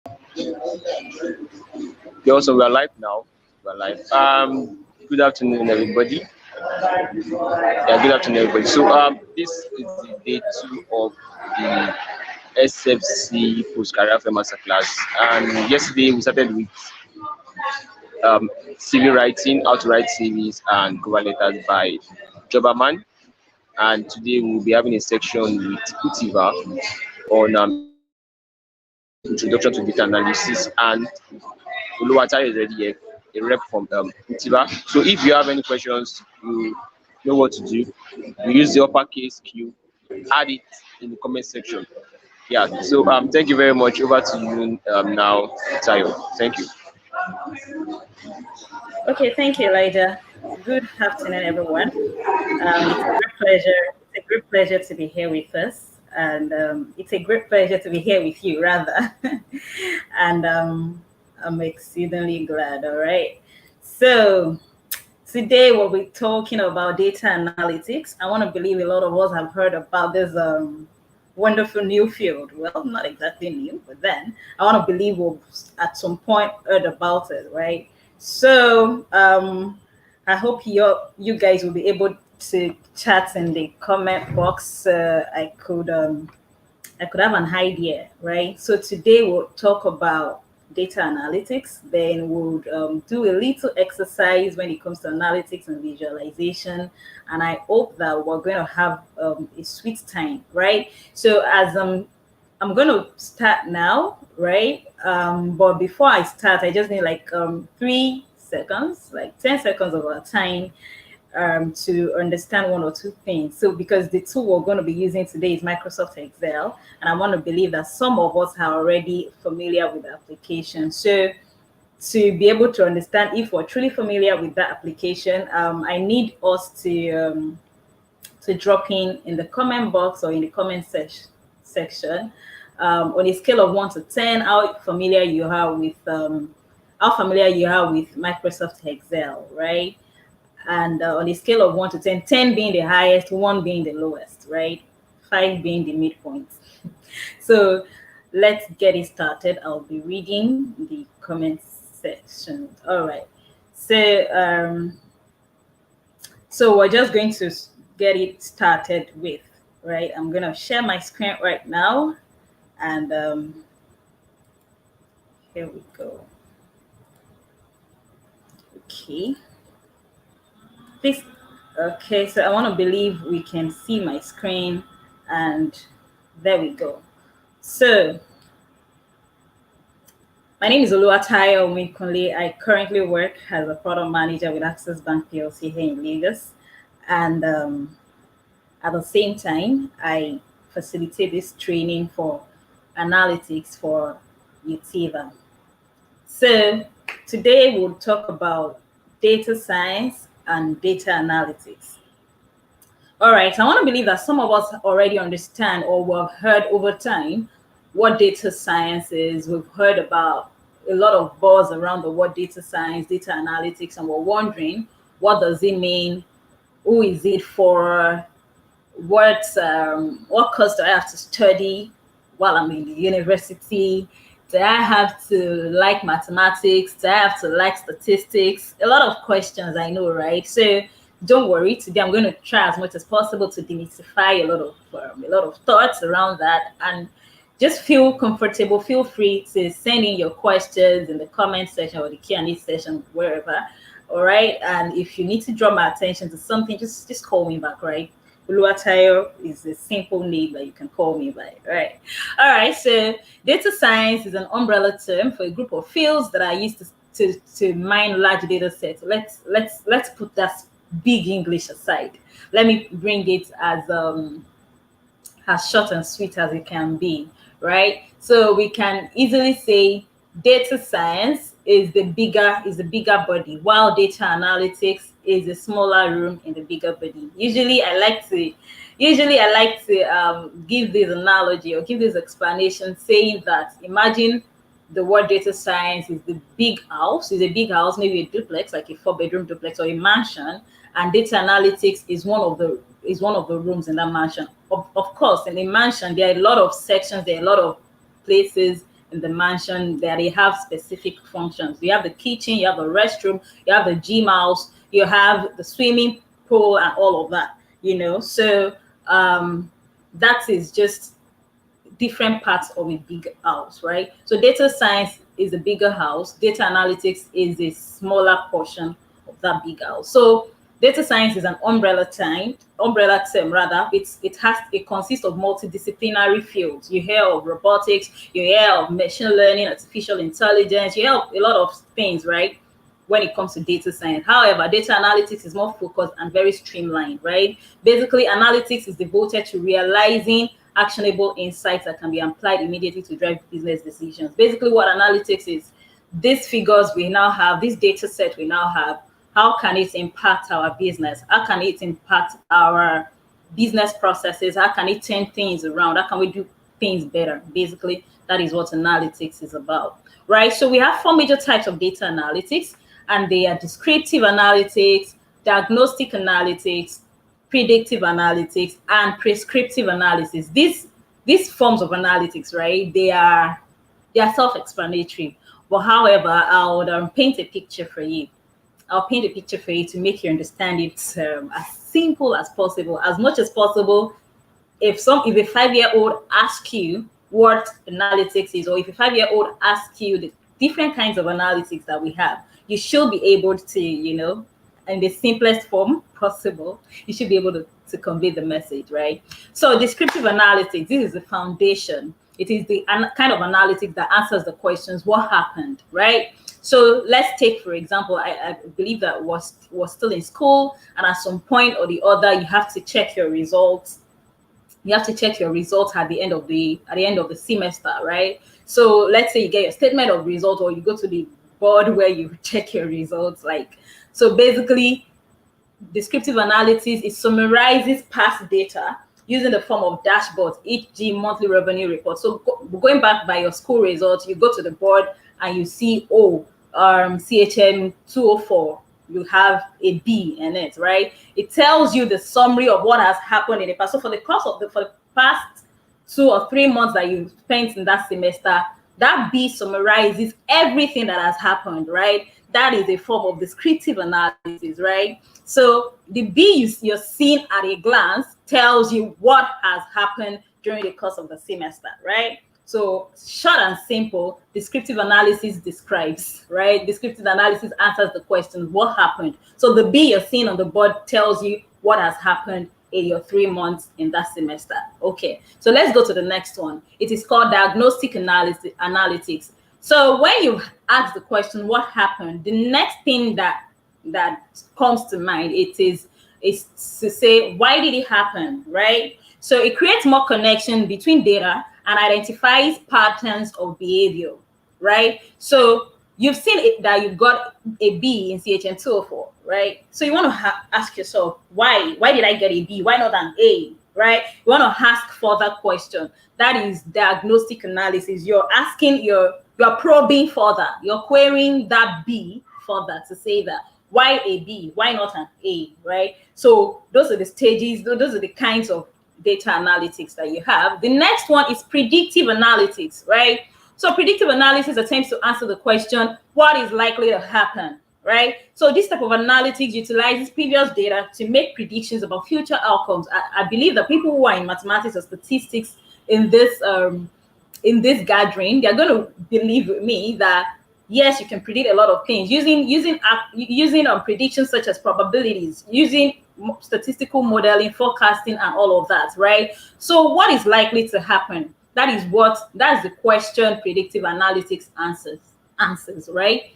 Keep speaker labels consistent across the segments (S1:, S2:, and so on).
S1: Okay, also we are live now. We are live. Good afternoon, everybody. Yeah, good afternoon, everybody. So, this is the day two of the SFC Post Career Fair Masterclass. And yesterday we started with CV writing, how to write CVs and cover letters by Jobberman. And today we'll be having a section with Utiva on introduction to data analysis, and Uluwata is already a rep from Utiva. So if you have any questions, you know what to do. You use the uppercase Q, add it in the comment section. Yeah, so thank you very much. Over to you now, Tayo. Thank you.
S2: Okay, thank you, Elijah. Good afternoon, everyone. It's a great pleasure. It's a great pleasure to be here with us, and it's a great pleasure to be here with you, rather. and I'm exceedingly glad. All right. So today we'll be talking about data analytics. I want to believe a lot of us have heard about this wonderful new field. Well, not exactly new, but then I want to believe we'll at some point heard about it, right? So I hope you guys will be able to chat in the comment box. I could have an idea, right? So today we'll talk about data analytics. Then we'll do a little exercise when it comes to analytics and visualization. And I hope that we're going to have a sweet time, right? So as I'm going to start now, right? But before I start, I just need like 3 seconds, like 10 seconds of our time to understand one or two things. So because the tool we're going to be using today is Microsoft Excel, and I want to believe that some of us are already familiar with the application. So to be able to understand if we're truly familiar with that application, I need us to drop in the comment box or in the comment section on a scale of 1 to 10, how familiar you are with Microsoft Excel, right? And on a scale of 1 to 10, 10 being the highest, 1 being the lowest, right? 5 being the midpoint. So let's get it started. I'll be reading the comments section. All right. So we're just going to get it started with, right? I'm going to share my screen right now. And here we go. Okay. Please. Okay, so I want to believe we can see my screen, and there we go. So my name is Oluwatayo Omikunle. I currently work as a product manager with Access Bank PLC here in Lagos, and at the same time, I facilitate this training for analytics for Utiva. So today we'll talk about data science and data analytics. All right, so I want to believe that some of us already understand or have heard over time what data science is. We've heard about a lot of buzz around the word data science, data analytics, and we're wondering, what does it mean? Who is it for? What course do I have to study while I'm in the university? Do I have to like mathematics? Do I have to like statistics? A lot of questions, I know, right? So don't worry. Today I'm going to try as much as possible to demystify a lot of thoughts around that, and just feel comfortable. Feel free to send in your questions in the comment section or the Q&A session, wherever. All right. And if you need to draw my attention to something, just call me back, right? Uluwatayo is a simple name that you can call me by, right? All right, so data science is an umbrella term for a group of fields that are used to mine large data sets. Let's put that big English aside. Let me bring it as short and sweet as it can be, right? So we can easily say data science is the bigger body, while data analytics is a smaller room in the bigger body. Usually I like to give this analogy or give this explanation, saying that imagine the word data science is a big house, maybe a duplex, like a 4-bedroom duplex or a mansion, and data analytics is one of the rooms in that mansion. Of course, in a mansion there are a lot of sections, there are a lot of places in the mansion that they have specific functions. You have the kitchen, you have the restroom, you have the gym house, you have the swimming pool, and all of that. So that is just different parts of a big house, right? So data science is a bigger house. Data analytics is a smaller portion of that big house. So data science is an umbrella term rather. It consists of multidisciplinary fields. You hear of robotics, you hear of machine learning, artificial intelligence, you hear of a lot of things, right? When it comes to data science. However, data analytics is more focused and very streamlined, right? Basically, analytics is devoted to realizing actionable insights that can be applied immediately to drive business decisions. Basically, what analytics is, these figures we now have, this data set we now have, how can it impact our business? How can it impact our business processes? How can it turn things around? How can we do things better? Basically, that is what analytics is about, right? So we have 4 major types of data analytics, and they are descriptive analytics, diagnostic analytics, predictive analytics, and prescriptive analysis. These forms of analytics, right? They are self-explanatory. But however, I would paint a picture for you. I'll paint a picture for you to make you understand it as simple as possible, as much as possible. If a 5-year-old asks you what analytics is, or if a 5-year-old asks you the different kinds of analytics that we have, you should be able to, in the simplest form possible, you should be able to convey the message, right? So descriptive analytics, this is the foundation. It is the kind of analytics that answers the questions, what happened, right? So let's take, for example, I believe that was still in school, and at some point or the other, you have to check your results. You have to check your results at the end of the semester, right? So let's say you get your statement of results, or you go to the board where you check your results. So basically, descriptive analysis, it summarizes past data using the form of dashboards, e.g. monthly revenue report. So going back by your school results, you go to the board and you see, CHM 204, you have a B in it, right? It tells you the summary of what has happened in the past. So for the past 2 or 3 months that you spent in that semester, that B summarizes everything that has happened, right? That is a form of descriptive analysis, right? So the B you're seeing at a glance tells you what has happened during the course of the semester, right? So short and simple, descriptive analysis describes, right? Descriptive analysis answers the question, what happened? So the B you're seeing on the board tells you what has happened in your 3 months in that semester. Okay, so let's go to the next one. It is called diagnostic analytics. So when you ask the question, what happened? The next thing that comes to mind, is to say, why did it happen, right? So it creates more connection between data and identifies patterns of behavior, right? So you've seen it that you got a B in CHM 204, right? So you want to ask yourself, why did I get a B? Why not an A, right? You want to ask further question. That is diagnostic analysis. You're asking, you're probing further. You're querying that B further to say that, why a B? Why not an A, right? So those are the stages, those are the kinds of data analytics that you have. The next one is predictive analytics, right? So predictive analysis attempts to answer the question, what is likely to happen, right? So this type of analytics utilizes previous data to make predictions about future outcomes. I believe that people who are in mathematics or statistics in this gathering, they're going to believe with me that yes, you can predict a lot of things using predictions such as probabilities, using statistical modeling, forecasting, and all of that, right? So what is likely to happen? That's the question predictive analytics answers, right?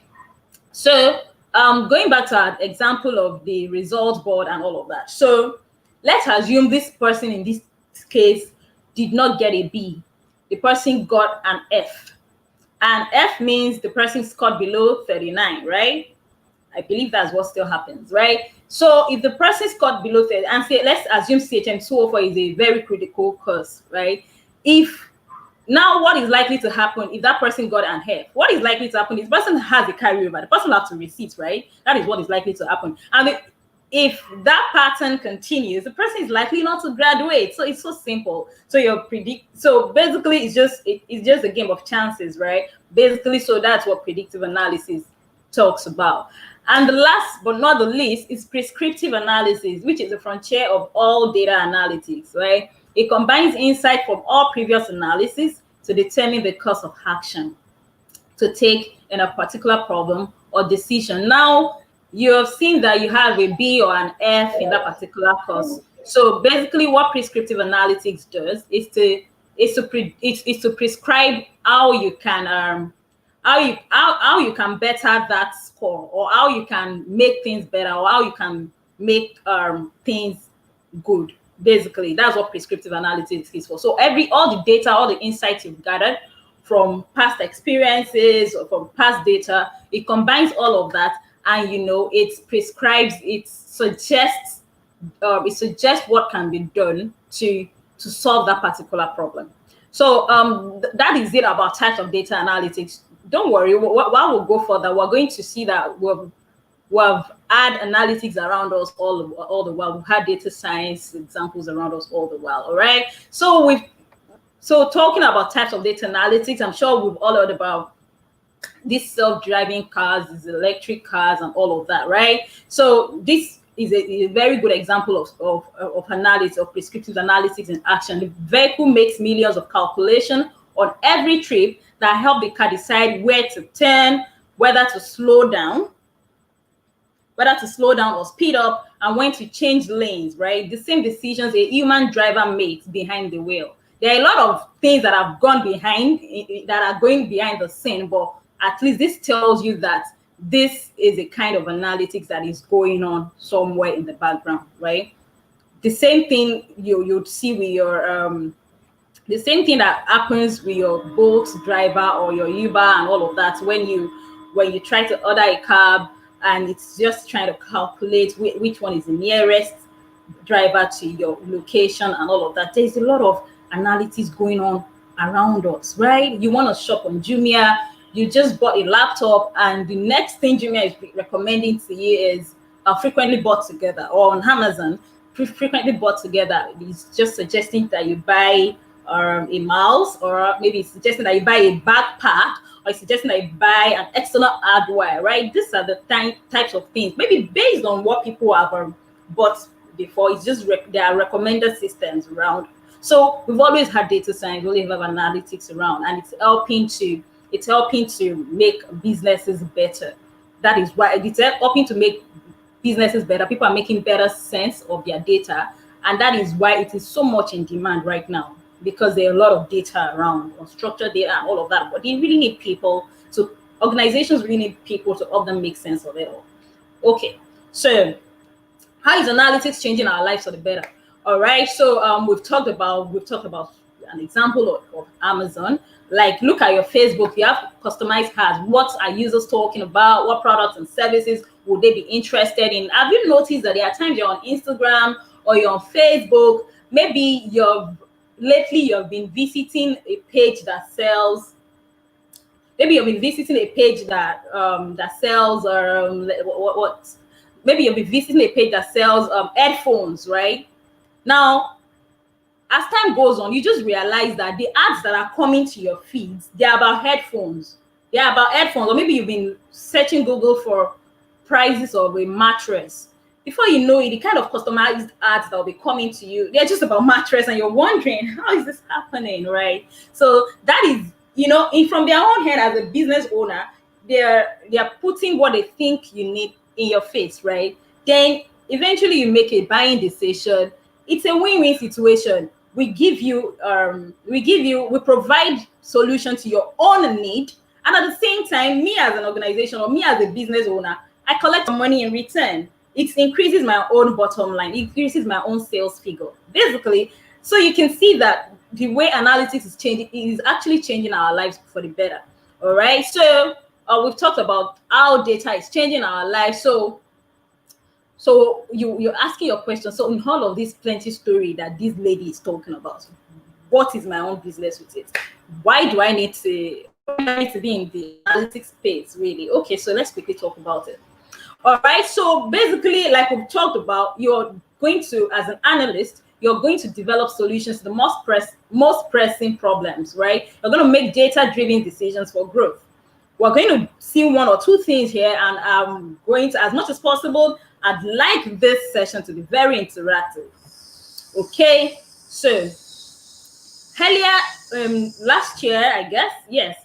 S2: So going back to our example of the results board and all of that. So let's assume this person in this case did not get a B. The person got an F. And F means the person scored below 39, right? I believe that's what still happens, right? So if the person scored below 30, and say, let's assume CHM 204 is a very critical course, right? Now what is likely to happen if that person got an F? What is likely to happen is the person has a carryover. The person will have to receipt, right? That is what is likely to happen. And if that pattern continues, the person is likely not to graduate. So it's so simple. So so basically it's just a game of chances, right? Basically, so that's what predictive analysis talks about. And the last but not the least is prescriptive analysis, which is the frontier of all data analytics, right? It combines insight from all previous analysis to determine the course of action to take in a particular problem or decision. Now, you have seen that you have a B or an F in that particular course. So basically, what prescriptive analytics does is to prescribe how you can how you can better that score, or how you can make things better, or how you can make things good. Basically, that's what prescriptive analytics is for. So all the data, all the insights you've gathered from past experiences or from past data, it combines all of that, and it prescribes, it suggests what can be done to solve that particular problem. So that is it about types of data analytics. Don't worry, while we'll go further, we're going to see that we've had analytics around us all the while. We've had data science examples around us all the while. All right. So talking about types of data analytics, I'm sure we've all heard about these self-driving cars, these electric cars, and all of that, right? So this is a very good example of analysis, of prescriptive analytics in action. The vehicle makes millions of calculations on every trip that help the car decide where to turn, whether to slow down or speed up, and when to change lanes, right? The same decisions a human driver makes behind the wheel. There are a lot of things that have gone behind, that are going behind the scene, but at least this tells you that this is a kind of analytics that is going on somewhere in the background, right? The same thing you'd see with your the same thing that happens with your Bolt driver or your Uber and all of that, when you try to order a cab and it's just trying to calculate which one is the nearest driver to your location and all of that. There's a lot of analytics going on around us, right? You want to shop on Jumia, you just bought a laptop, and the next thing Jumia is recommending to you is frequently bought together, or on Amazon, frequently bought together. It's just suggesting that you buy a mouse, or maybe it's suggesting that you buy a backpack, or it's suggesting that you buy an external hardware, right? These are the types of things, maybe based on what people have bought before. It's just there are recommended systems around. So we've always had data science, we always have analytics around, and it's helping to make businesses better. That is why it's helping to make businesses better. People are making better sense of their data, and that is why it is so much in demand right now, because there are a lot of data around, unstructured data and all of that. But they really need people. So organizations really need people to help them make sense of it all. Okay, so how is analytics changing our lives for the better? All right, so we've talked about an example of Amazon. Like, look at your Facebook. You have customized cards. What are users talking about? What products and services would they be interested in? Have you noticed that there are times you're on Instagram or you're on Facebook? Maybe lately you've been visiting a page that sells. Maybe you've been visiting a page that sells what? Maybe you'll be visiting a page that sells headphones, right? Now, as time goes on, you just realize that the ads that are coming to your feeds, they're about headphones. They're about headphones, or maybe you've been searching Google for prices of a mattress. Before you know it, the kind of customized ads that will be coming to you, they're just about mattress, and you're wondering, how is this happening, right? So that is, from their own head as a business owner, they're putting what they think you need in your face, right? Then eventually you make a buying decision. It's a win-win situation. We provide solution to your own need, and at the same time, me as an organization or me as a business owner, I collect money in return. It increases my own bottom line. It increases my own sales figure, basically. So you can see that the way analytics is changing is actually changing our lives for the better. All right. So we've talked about how data is changing our lives. So you're asking your question. So in all of this plenty story that this lady is talking about, what is my own business with it? Why do I need to be in the analytics space, really? Okay, so let's quickly talk about it. All right. So basically, like we've talked about, you're going to, as an analyst, you're going to develop solutions to the most pressing problems, right? You're going to make data-driven decisions for growth. We're going to see one or two things here, and I'm going to, as much as possible, I'd like this session to be very interactive. Okay, so earlier last year, I guess, yes,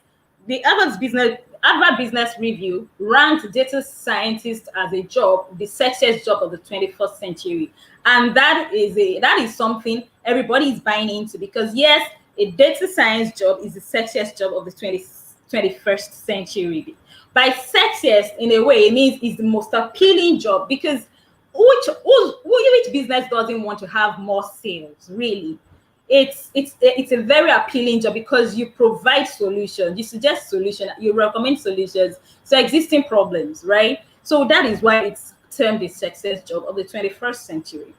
S2: the Harvard Business Review ranked data scientist as a job, the sexiest job of the 21st century, and that is something everybody is buying into, because yes, a data science job is the sexiest job of the 21st century. By sexiest, in a way, it means it's the most appealing job, because which business doesn't want to have more sales, really? It's a very appealing job because you provide solutions, you suggest solutions, you recommend solutions to existing problems, right? So that is why it's termed the success job of the 21st century.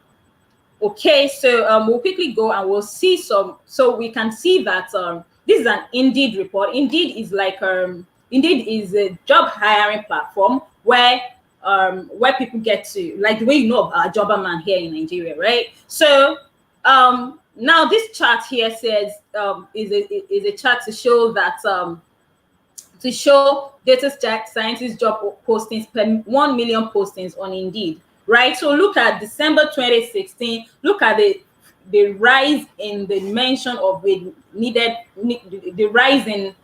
S2: Okay, so we'll quickly go and we'll see some. So we can see that this is an Indeed report. Indeed is a job hiring platform where people get to, like the way you know about Jobberman here in Nigeria, right? So now this chart here says is a chart to show that to show data scientist job postings per 1 million postings on Indeed, right? So look at December 2016. Look at the rise in the mention of the rise in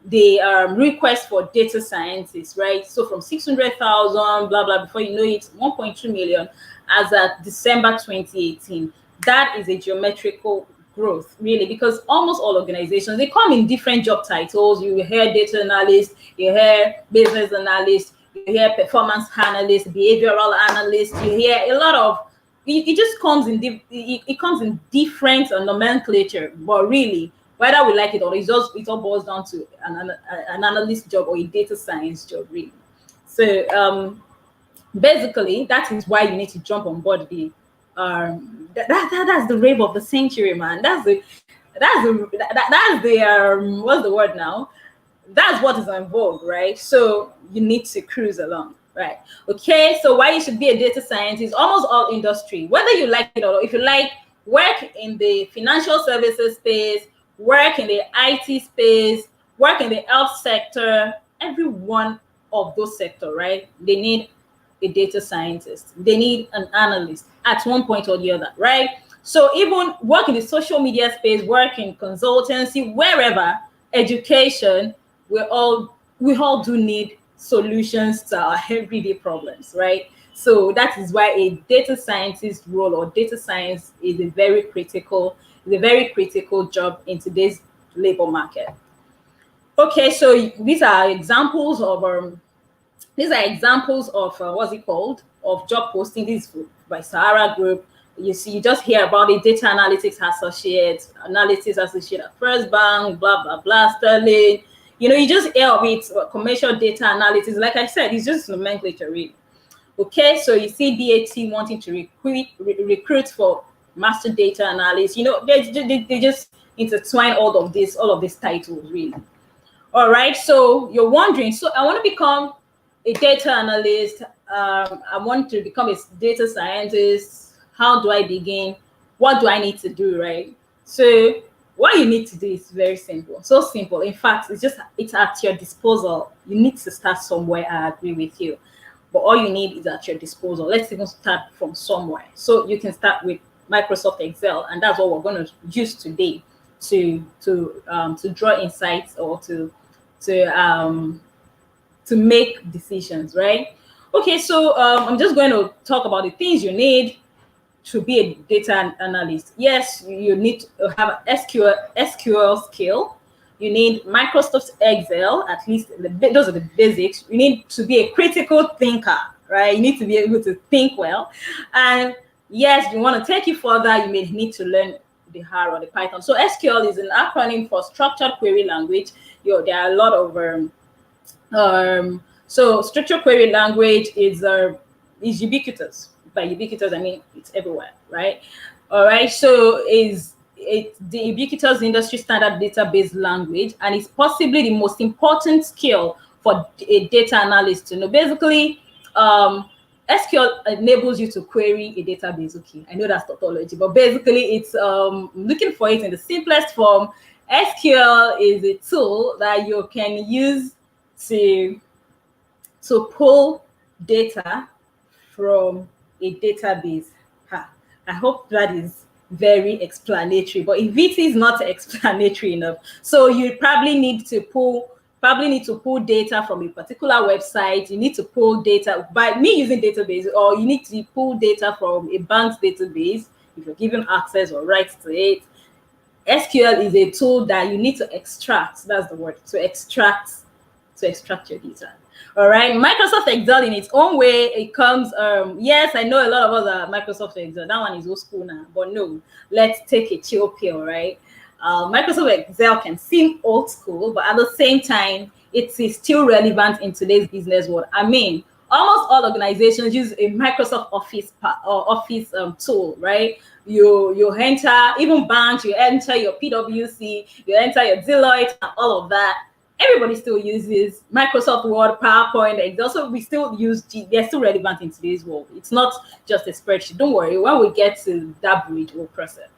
S2: the request for data scientists, right? So from 600,000, blah blah, before you know it, 1.2 million as at December 2018. That is a geometrical growth, really, because almost all organizations, they come in different job titles. You hear data analyst, you hear business analyst, you hear performance analyst, behavioral analyst, you hear a lot of it just comes in it comes in different nomenclature, but really, whether we like it or it all boils down to an analyst job or a data science job, really. So basically, that is why you need to jump on board the that's the rave of the century, man. That's the what's the word now? That's what is in vogue, right? So you need to cruise along, right? Okay, so why you should be a data scientist? Almost all industry, whether you like it or not, if you like work in the financial services space, work in the IT space, work in the health sector, every one of those sectors, right? They need a data scientist. They need an analyst at one point or the other, right? So even work in the social media space, work in consultancy, wherever, education, we all do need solutions to our everyday problems, right? So that is why a data scientist role or data science is a very critical job in today's labor market. Okay, so these are examples of what's it called, of job posting. This is by Sahara Group. You just hear about it: data analytics associate at First Bank, blah blah blah, Sterling. You just hear of it, commercial data analytics. Like I said, it's just nomenclature, really. Okay, so you see DAT wanting to recruit for master data analysts. They just intertwine all of these titles, really. All right, so you're wondering, so I want to become a data analyst. I want to become a data scientist. How do I begin? What do I need to do, right? So what you need to do is very simple. So simple. In fact, it's at your disposal. You need to start somewhere. I agree with you. But all you need is at your disposal. Let's even start from somewhere. So you can start with Microsoft Excel, and that's what we're going to use today to draw insights or to make decisions, right? Okay, so I'm just going to talk about the things you need to be a data analyst. Yes, you need to have SQL skill. You need Microsoft Excel, at least those are the basics. You need to be a critical thinker, right? You need to be able to think well. And yes, if you want to take it further, you may need to learn the R or the Python. So SQL is an acronym for structured query language. There are a lot of so structured query language is ubiquitous. By ubiquitous, I mean it's everywhere, right? All right, so it's the ubiquitous industry standard database language, and it's possibly the most important skill for a data analyst to know. Basically, SQL enables you to query a database. Okay, I know that's tautology, but basically it's looking for it in the simplest form. SQL is a tool that you can use to pull data from a database. I hope that is very explanatory, but if it is not explanatory enough, so you probably need to pull data from a particular website. You need to pull data by me using database, or you need to pull data from a bank's database if you're given access or rights to it. SQL is a tool that you need to extract. That's the word, to extract your data. All right, Microsoft Excel in its own way, it comes, yes, I know a lot of us are Microsoft Excel. That one is old school now, but no, let's take a chill pill, right? Microsoft Excel can seem old school, but at the same time, it is still relevant in today's business world. I mean, almost all organizations use a Microsoft Office tool, right? You enter, even banks, you enter your PwC, you enter your Deloitte, and all of that. Everybody still uses Microsoft Word, PowerPoint, Excel. So we still use they're still relevant in today's world. It's not just a spreadsheet. Don't worry, when we get to that bridge, we'll cross it.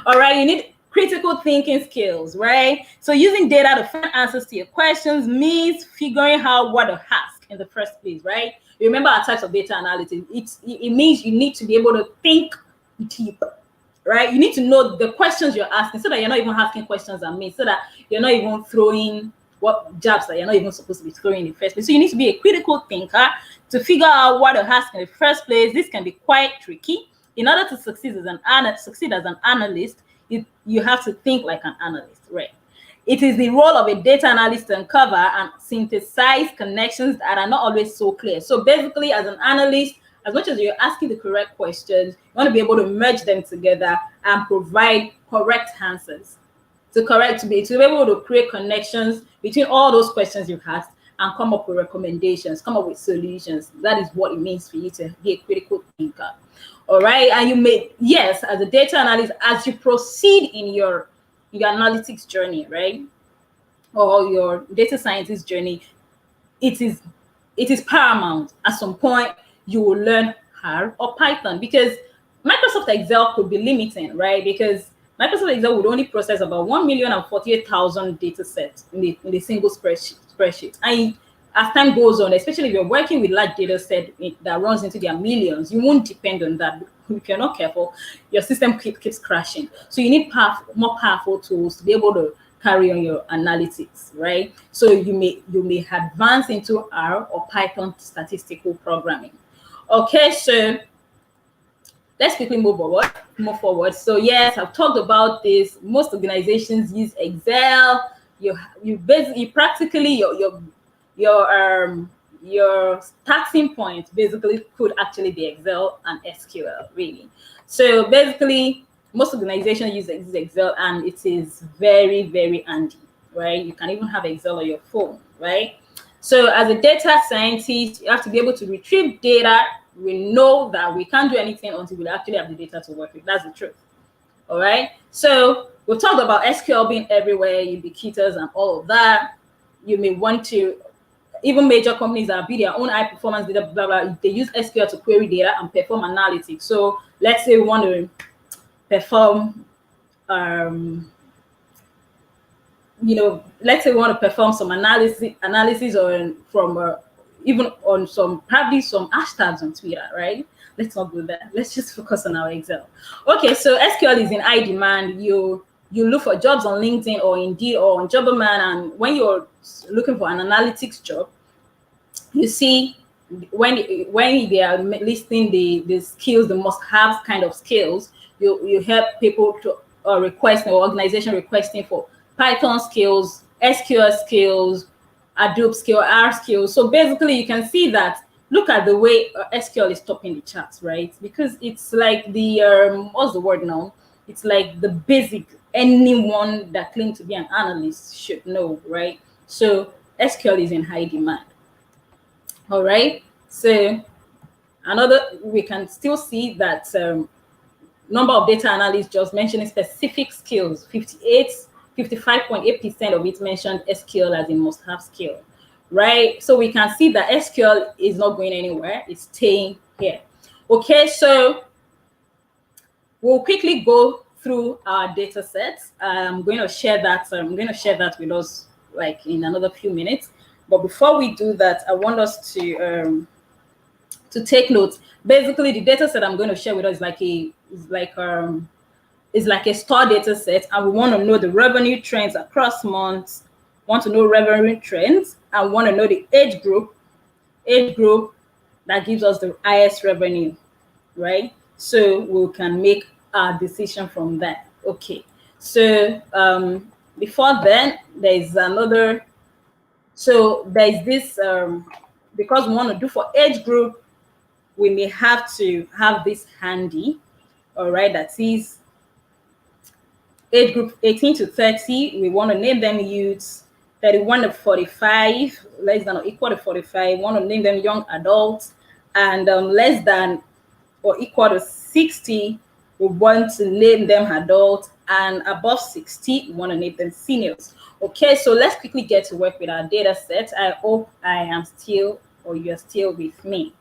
S2: All right, you need critical thinking skills, right? So using data to find answers to your questions means figuring out what to ask in the first place, right? Remember our types of data analytics. It means you need to be able to think deep, right? You need to know the questions you're asking so that you're not even asking questions at me, so that you're not even throwing what jobs that you're not even supposed to be throwing in the first place. So you need to be a critical thinker to figure out what to ask in the first place. This can be quite tricky. In order to succeed as an analyst, you have to think like an analyst, right? It is the role of a data analyst to uncover and synthesize connections that are not always so clear. So basically, as an analyst, as much as you're asking the correct questions, you want to be able to merge them together and provide correct answers. To be able to create connections between all those questions you've asked and come up with recommendations, come up with solutions. That is what it means for you to be a critical thinker. All right. And you may, yes, as a data analyst, as you proceed in your analytics journey, right? Or your data scientist journey, it is paramount. At some point, you will learn R or Python, because Microsoft Excel could be limiting, right? Because Microsoft Excel would only process about 1,048,000 data sets in a single spreadsheet. And as time goes on, especially if you're working with large data set that runs into their millions, you won't depend on that. If you're not careful, your system keeps crashing. So you need more powerful tools to be able to carry on your analytics, right? So you may advance into R or Python statistical programming. Okay, so let's quickly move forward. So yes, I've talked about this. Most organizations use Excel. You basically practically your starting point basically could actually be Excel and SQL, really. So basically, most organizations use Excel, and it is very, very handy, right? You can even have Excel on your phone, right? So as a data scientist, you have to be able to retrieve data. We know that we can't do anything until we actually have the data to work with. That's the truth. All right. So we've talked about SQL being everywhere, ubiquitous, and all of that. You may want to, even major companies that build their own high performance data, blah, blah, they use SQL to query data and perform analytics. So let's say we want to perform, let's say we want to perform some analysis on even on probably some hashtags on Twitter, right? Let's not do that. Let's just focus on our Excel. Okay, so SQL is in high demand. You look for jobs on LinkedIn or Indeed or on Jobberman, and when you're looking for an analytics job, you see when they are listing the skills, the must-have kind of skills, you help people to request, or organization requesting for Python skills, SQL skills, Adobe skill, R skills. So basically, you can see that. Look at the way SQL is topping the charts, right? Because it's like the what's the word now? It's like the basic anyone that claims to be an analyst should know, right? So SQL is in high demand. All right. So we can still see that number of data analysts just mentioning specific skills, 55.8% of it mentioned SQL as a must-have skill. right? So we can see that SQL is not going anywhere, it's staying here. Okay, so we'll quickly go through our data sets. I'm going to share that. I'm going to share that with us like in another few minutes. But before we do that, I want us to take notes. Basically, the data set I'm going to share with us is like a store data set, and we want to know the revenue trends across months, want to know revenue trends, and want to know the age group that gives us the highest revenue, right? So we can make our decision from that. Okay. So before then, there's another. So there's this because we want to do for age group, we may have to have this handy. All right, that is age group 18 to 30. We want to name them youths. 31 to 45, less than or equal to 45. Want to name them young adults, and less than or equal to 60, we want to name them adults, and above 60, we want to name them seniors. Okay, so let's quickly get to work with our data set. I hope I am still, or you're still with me.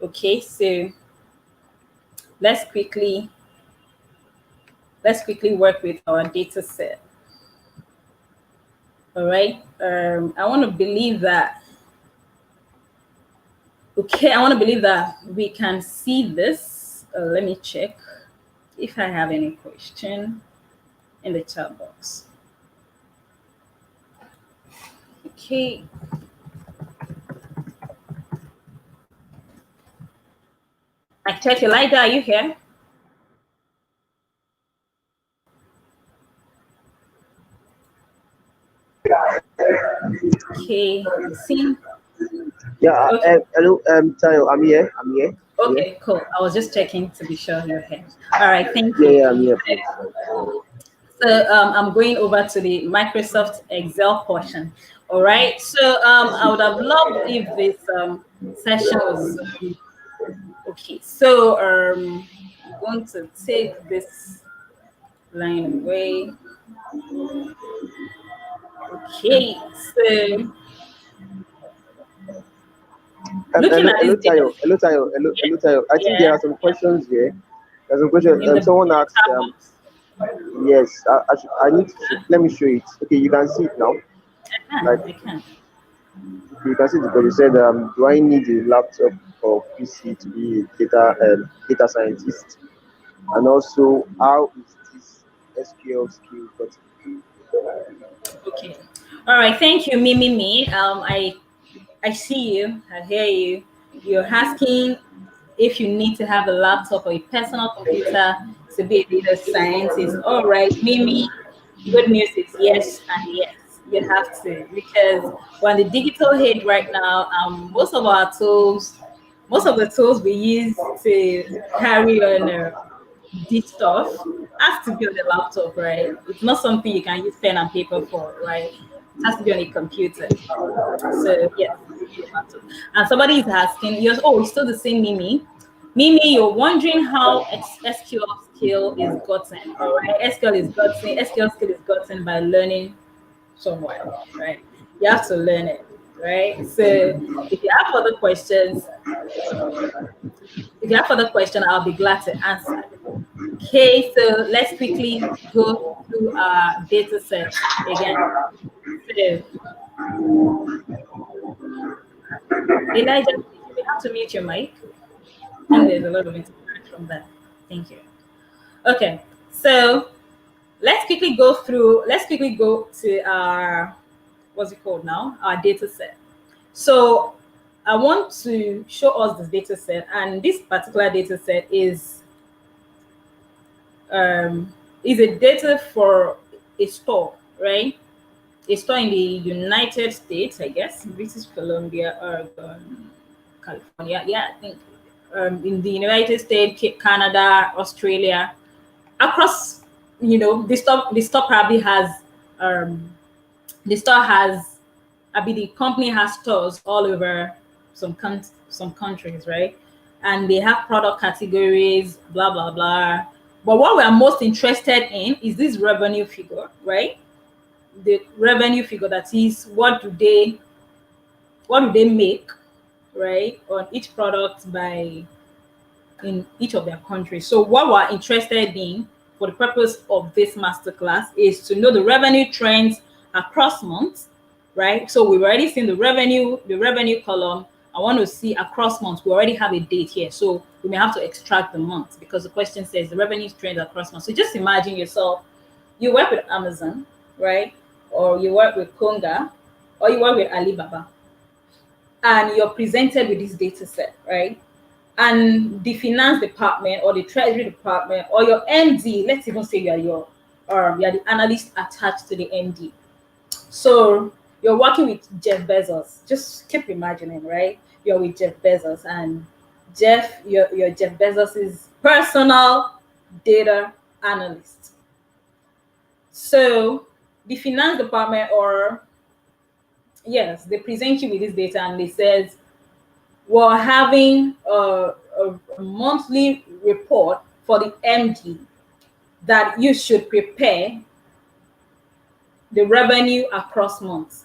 S2: Okay, so let's quickly work with our data set. All right, I want to believe that. Okay, I want to believe that we can see this. Let me check if I have any question in the chat box. Okay. I check Elijah, are you here? Okay, see.
S3: Yeah, okay. Hello, Tayo, I'm here.
S2: Okay,
S3: yeah.
S2: Cool. I was just checking to be sure you're here. All right, thank you.
S3: Yeah, I'm here.
S2: So I'm going over to the Microsoft Excel portion. All right. So I would have loved if this session was okay. So I'm going to take this line away. Okay. So looking at this data.
S3: Hello, Tayo. I think there are some questions here. There's some questions. Someone asked. Yes, I need to. Let me show it. Okay, you can see it now.
S2: I can.
S3: You can see it because you said, do I need a laptop or PC to be a data scientist? And also, how is this SQL skill got?
S2: Okay. All right. Thank you, Me. I see you. I hear you. You're asking if you need to have a laptop or a personal computer to be a data scientist. All right, Mimi. Good news is yes and yes. You have to, because we're on the digital age right now. Most of the tools we use to carry on this stuff has to be on the laptop, right? It's not something you can use pen and paper for, right? It has to be on a computer. So yeah, and somebody is asking, yes, oh, it's still the same Mimi. Mimi, you're wondering how SQL skill is gotten. All right, SQL skill is gotten by learning somewhere, right? You have to learn it, right? So if you have further questions, I'll be glad to answer. Okay, so let's quickly go through our data set again. So, Elijah, you have to mute your mic. And there's a lot of interference from that. Thank you. Okay, so let's quickly go to our, what's it called now? Our data set. So I want to show us this data set, and this particular data set is a data for a store, right? A store in the United States, I guess, British Columbia, Oregon, California. Yeah, I think in the United States, Canada, Australia, across, the store probably has the company has stores all over some countries, right? And they have product categories, blah blah blah. But what we are most interested in is this revenue figure, right? The revenue figure, that is, what do they what do they make, right, on each product by in each of their countries. So what we're interested in for the purpose of this masterclass is to know the revenue trends across months, right? So we've already seen the revenue column. I want to see across months. We already have a date here, so we may have to extract the month because the question says the revenue trends across months. So just imagine yourself, you work with Amazon, right? Or you work with Konga, or you work with Alibaba, and you're presented with this data set, right? And the finance department or the treasury department or your MD, let's even say you're the analyst attached to the MD. So you're working with Jeff Bezos. Just keep imagining, right? You're with Jeff Bezos, and you're Jeff Bezos's personal data analyst. So the finance department, or yes, they present you with this data and they says, we're having a monthly report for the MD that you should prepare the revenue across months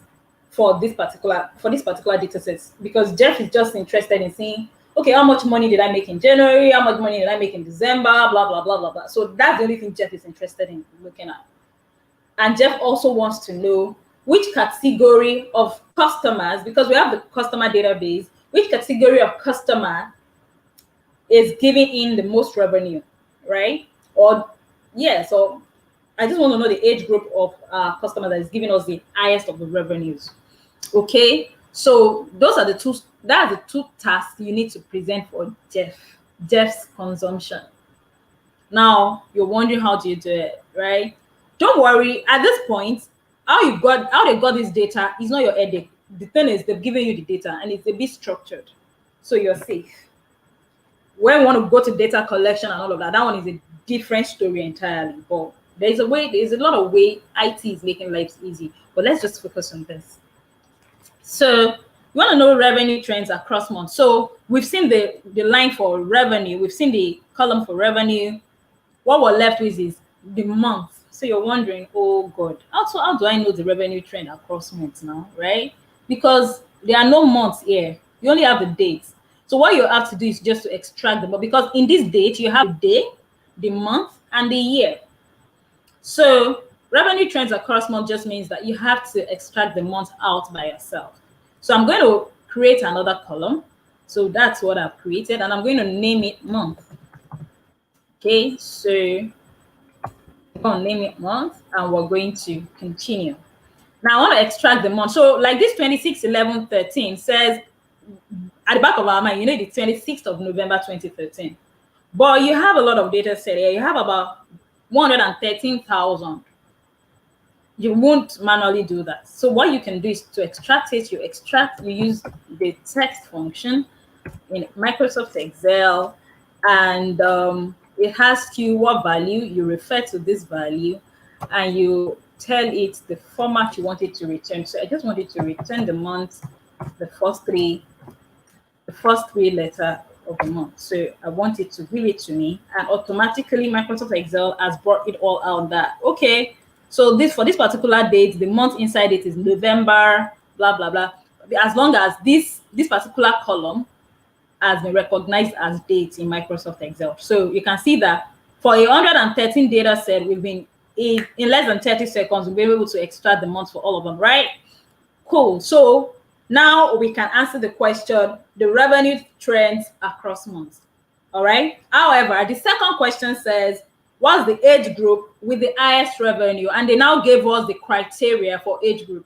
S2: for this particular data set, because Jeff is just interested in seeing, okay, how much money did I make in January? How much money did I make in December? Blah, blah, blah, blah, blah. So that's the only thing Jeff is interested in looking at. And Jeff also wants to know which category of customers, because we have the customer database, which category of customer is giving in the most revenue, right? Or yeah, so I just want to know the age group of customers that is giving us the highest of the revenues. Okay, so that's the two tasks you need to present for Jeff's consumption. Now you're wondering, how do you do it, right? Don't worry, at this point, how they got this data is not your headache. The thing is, they've given you the data and it's a bit structured, so you're safe. When we want to go to data collection and all of that one is a different story entirely. But there's a lot of way IT is making lives easy. But let's just focus on this. So you want to know revenue trends across months. So we've seen the line for revenue, we've seen the column for revenue. What we're left with is the month. So you're wondering, oh God, how do I know the revenue trend across months now, right? Because there are no months here. You only have the dates. So what you have to do is just to extract them. But because in this date, you have the day, the month, and the year. So revenue trends across months just means that you have to extract the month out by yourself. So I'm going to create another column. So that's what I've created, and I'm going to name it month. Okay, so I'm going to name it month, and we're going to continue. Now I want to extract the month. So like this 26/11/13 says at the back of our mind, you know, the 26th of November 2013. But you have a lot of data set here. You have about 113,000. You won't manually do that. So what you can do is to extract it. You use the text function in Microsoft Excel, and it asks you what value. You refer to this value, and you tell it the format you want it to return. So I just want it to return the month, the first three letter of the month. So I want it to give it to me, and automatically Microsoft Excel has brought it all out that, okay, so for this particular date, the month inside it is November, blah, blah, blah. As long as this particular column has been recognized as date in Microsoft Excel. So you can see that for a 113 data set, we've been in less than 30 seconds, we'll be able to extract the months for all of them, right? Cool. So now we can answer the question, the revenue trends across months. All right. However, the second question says, what's the age group with the highest revenue? And they now gave us the criteria for age group.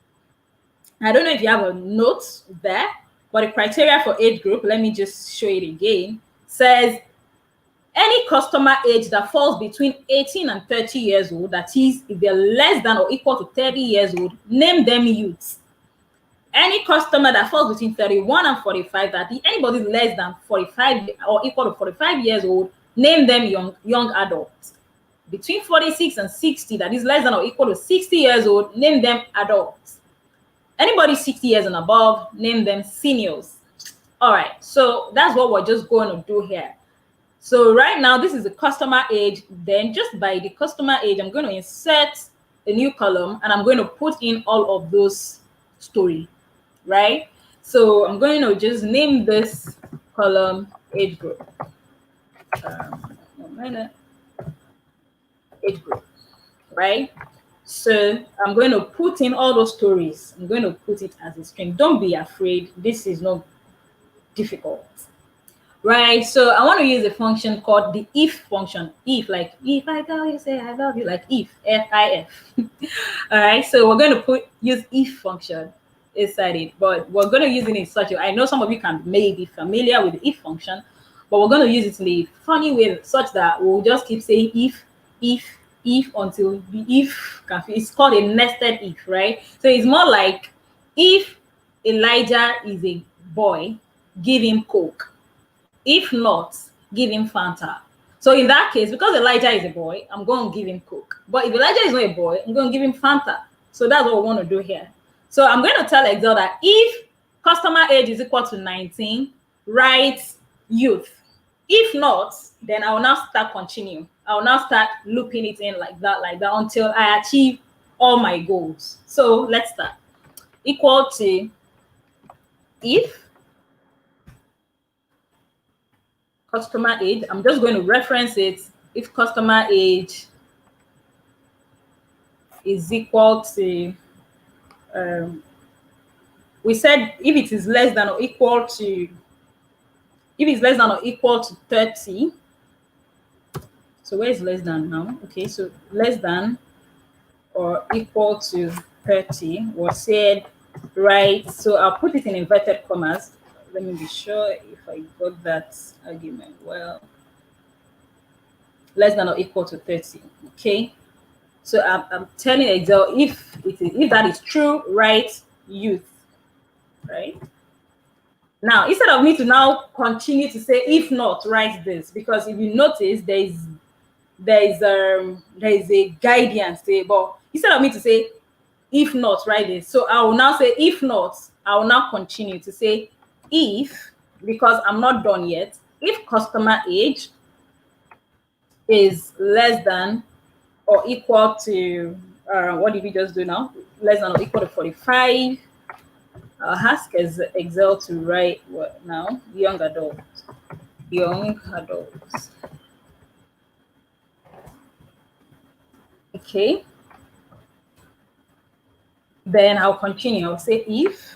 S2: I don't know if you have a note there, but the criteria for age group, let me just show it again, says any customer age that falls between 18 and 30 years old, that is, if they're less than or equal to 30 years old, name them youths. Any customer that falls between 31 and 45, that anybody less than 45 or equal to 45 years old, name them young adults. Between 46 and 60, that is less than or equal to 60 years old, name them adults. Anybody 60 years and above, name them seniors. All right, so that's what we're just going to do here. So right now, this is the customer age. Then just by the customer age, I'm going to insert a new column, and I'm going to put in all of those story, right? So I'm going to just name this column age group. Age group, right? So I'm going to put in all those stories. I'm going to put it as a string. Don't be afraid. This is not difficult, right? So I want to use a function called the if function. If, like if I tell you, say I love you, like if, F-I-F. All right. So we're going to use if function inside it, but we're going to use it in such a, I know some of you can may be familiar with the if function, but we're going to use it in a funny way such that we'll just keep saying if until the if can, it's called a nested if, right? So it's more like if Elijah is a boy, give him Coke. If not, give him Fanta. So in that case, because Elijah is a boy, I'm going to give him Coke. But if Elijah is not a boy, I'm going to give him Fanta. So that's what we want to do here. So I'm going to tell Excel that if customer age is equal to 19, write youth. If not, then I will now start continue. I will now start looping it in like that, until I achieve all my goals. So let's start. Equal to if customer age, I'm just going to reference it. If customer age is equal to, we said if it is less than or equal to, if it's less than or equal to 30. So where is less than now? Okay, so less than or equal to 30 was said, right? So I'll put it in inverted commas. Let me be sure if I got that argument well. Less than or equal to 30. Okay. So I'm telling Excel if that is true, write youth, right? Now, instead of me to now continue to say if not, write this, because if you notice there is a guidance there, but instead of me to say if not, write this. So I will now say if not, I will now continue to say if, because I'm not done yet, if customer age is less than or equal to, what did we just do now? Less than or equal to 45. I'll ask Excel to write what now? Young adults. Young adults. Okay. Then I'll continue. I'll say if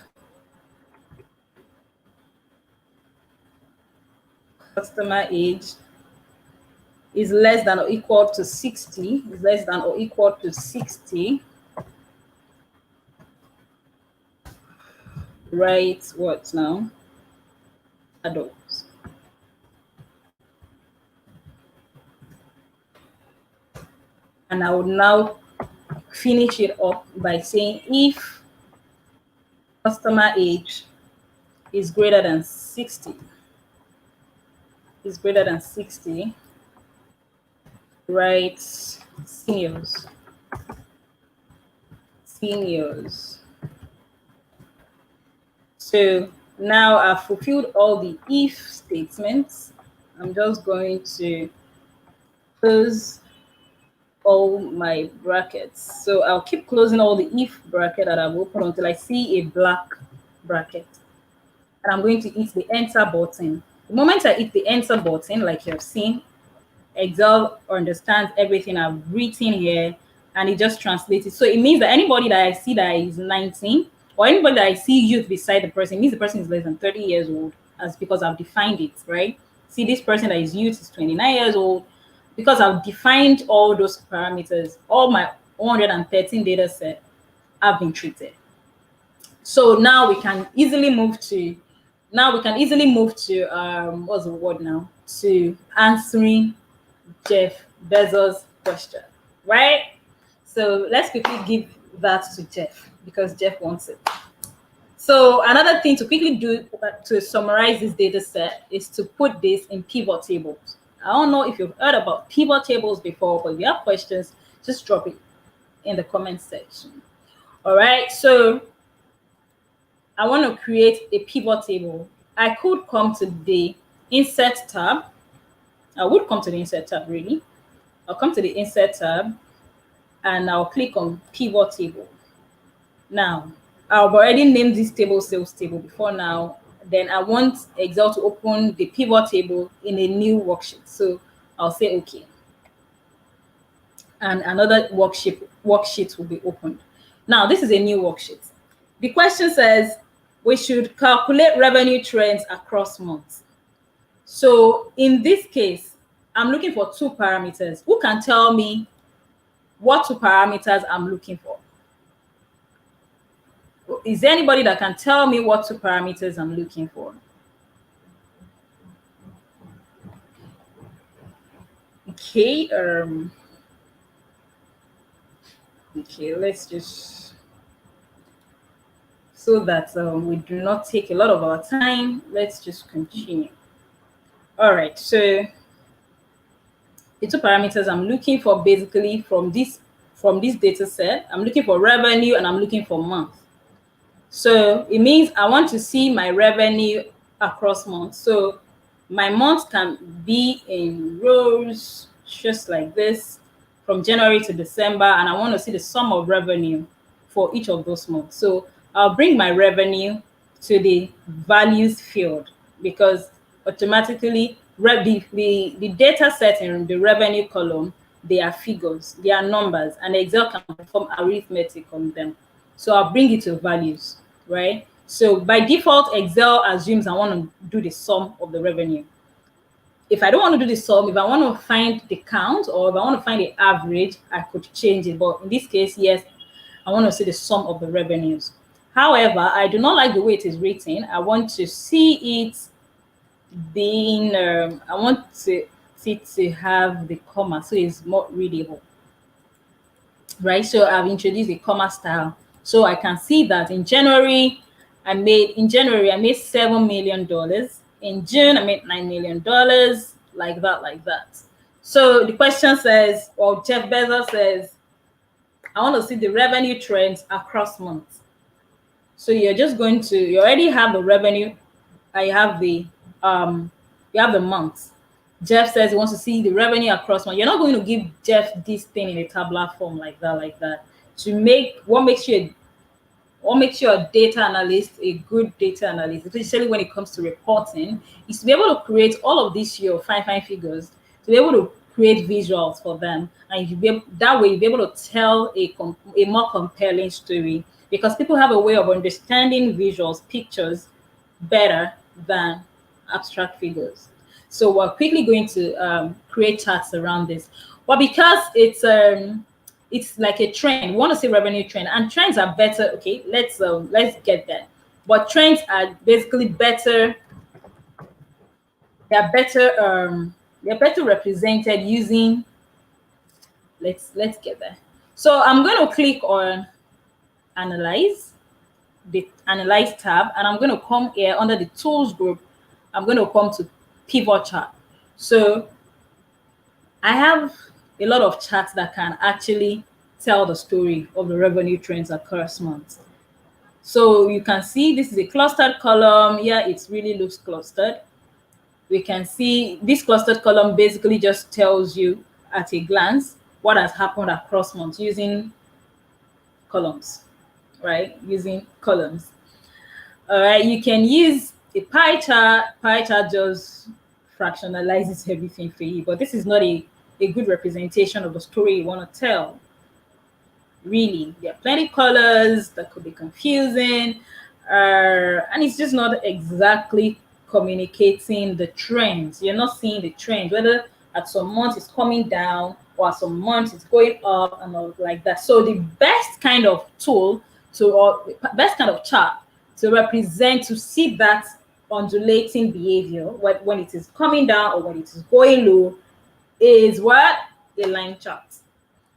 S2: customer age is less than or equal to 60, is less than or equal to 60, write what now? Adults. And I would now finish it up by saying if customer age is greater than 60, write seniors. So now I've fulfilled all the if statements. I'm just going to close all my brackets. So I'll keep closing all the if bracket that I've opened until I see a black bracket. And I'm going to hit the enter button. The moment I hit the enter button, like you have seen, Excel understands everything I've written here and it just translates it. So it means that anybody that I see that is 19 or anybody that I see youth beside the person, it means the person is less than 30 years old, as because I've defined it, right? See, this person that is youth is 29 years old. Because I've defined all those parameters, all my 113 data set have been treated. So now we can easily move to, what's the word now? To answering Jeff Bezos' question, right? So let's quickly give that to Jeff because Jeff wants it. So another thing to quickly do to summarize this data set is to put this in pivot tables. I don't know if you've heard about pivot tables before, but if you have questions, just drop it in the comment section. All right, so I want to create a pivot table. I could come to the insert tab. I would come to the insert tab, really. I'll come to the insert tab and I'll click on pivot table. Now, I've already named this table sales table before now. Then I want Excel to open the pivot table in a new worksheet. So I'll say okay. And another worksheet will be opened. Now, this is a new worksheet. The question says we should calculate revenue trends across months. So in this case, I'm looking for two parameters. Who can tell me what two parameters I'm looking for? Is there anybody that can tell me what two parameters I'm looking for? Okay, okay, let's just, so that we do not take a lot of our time, let's just continue. All right, so the two parameters I'm looking for basically from this data set, I'm looking for revenue and I'm looking for month. So it means I want to see my revenue across months. So my months can be in rows just like this from January to December, and I want to see the sum of revenue for each of those months. So I'll bring my revenue to the values field, because automatically the data set in the revenue column, they are figures, they are numbers, and Excel can perform arithmetic on them. So I'll bring it to values, right? So by default, Excel assumes I want to do the sum of the revenue. If I don't want to do the sum, if I want to find the count or if I want to find the average, I could change it. But in this case, yes, I want to see the sum of the revenues. However, I do not like the way it is written. I want to see it being, I want it to have the comma so it's more readable, right? So I've introduced a comma style. So I can see that in January, I made $7 million. In June, I made $9 million, like that. So the question says, or Jeff Bezos says, I want to see the revenue trends across months. So you're just going to, you already have the revenue. I have the, you have the months. Jeff says he wants to see the revenue across months. You're not going to give Jeff this thing in a tabular form like that. To make, what makes you a data analyst, a good data analyst, especially when it comes to reporting, is to be able to create all of these your fine figures, to be able to create visuals for them, and that way you'll be able to tell a more compelling story, because people have a way of understanding visuals, pictures, better than abstract figures. So we're quickly going to create charts around this. But because it's like a trend, we want to see revenue trend, and trends are better. Okay, let's get that. But trends are basically better. They're better represented using. Let's get there. So I'm going to click on analyze, the analyze tab, and I'm going to come here under the tools group. I'm going to come to pivot chart. So I have a lot of charts that can actually tell the story of the revenue trends across months. So you can see this is a clustered column. Yeah, it really looks clustered. We can see this clustered column basically just tells you at a glance what has happened across months using columns, right? Using columns. All right, you can use a pie chart. Pie chart just fractionalizes everything for you, but this is not a good representation of the story you want to tell. Really, there are plenty of colors that could be confusing, and it's just not exactly communicating the trends. You're not seeing the trend, whether at some months it's coming down or at some months it's going up and all like that. So the best kind of tool or best kind of chart to represent, to see that undulating behavior when it is coming down or when it is going low, is what? A line chart.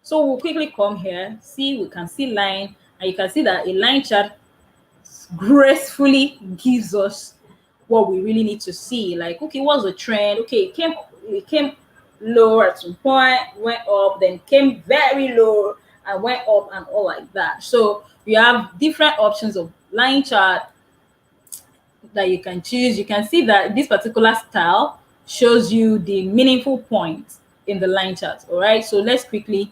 S2: So we'll quickly come here, we can see line, and you can see that a line chart gracefully gives us what we really need to see. Like, okay, what's the trend? Okay, it came low at some point, went up, then came very low and went up, and all like that. So you have different options of line chart that you can choose. You can see that this particular style shows you the meaningful points in the line chart. All right, so let's quickly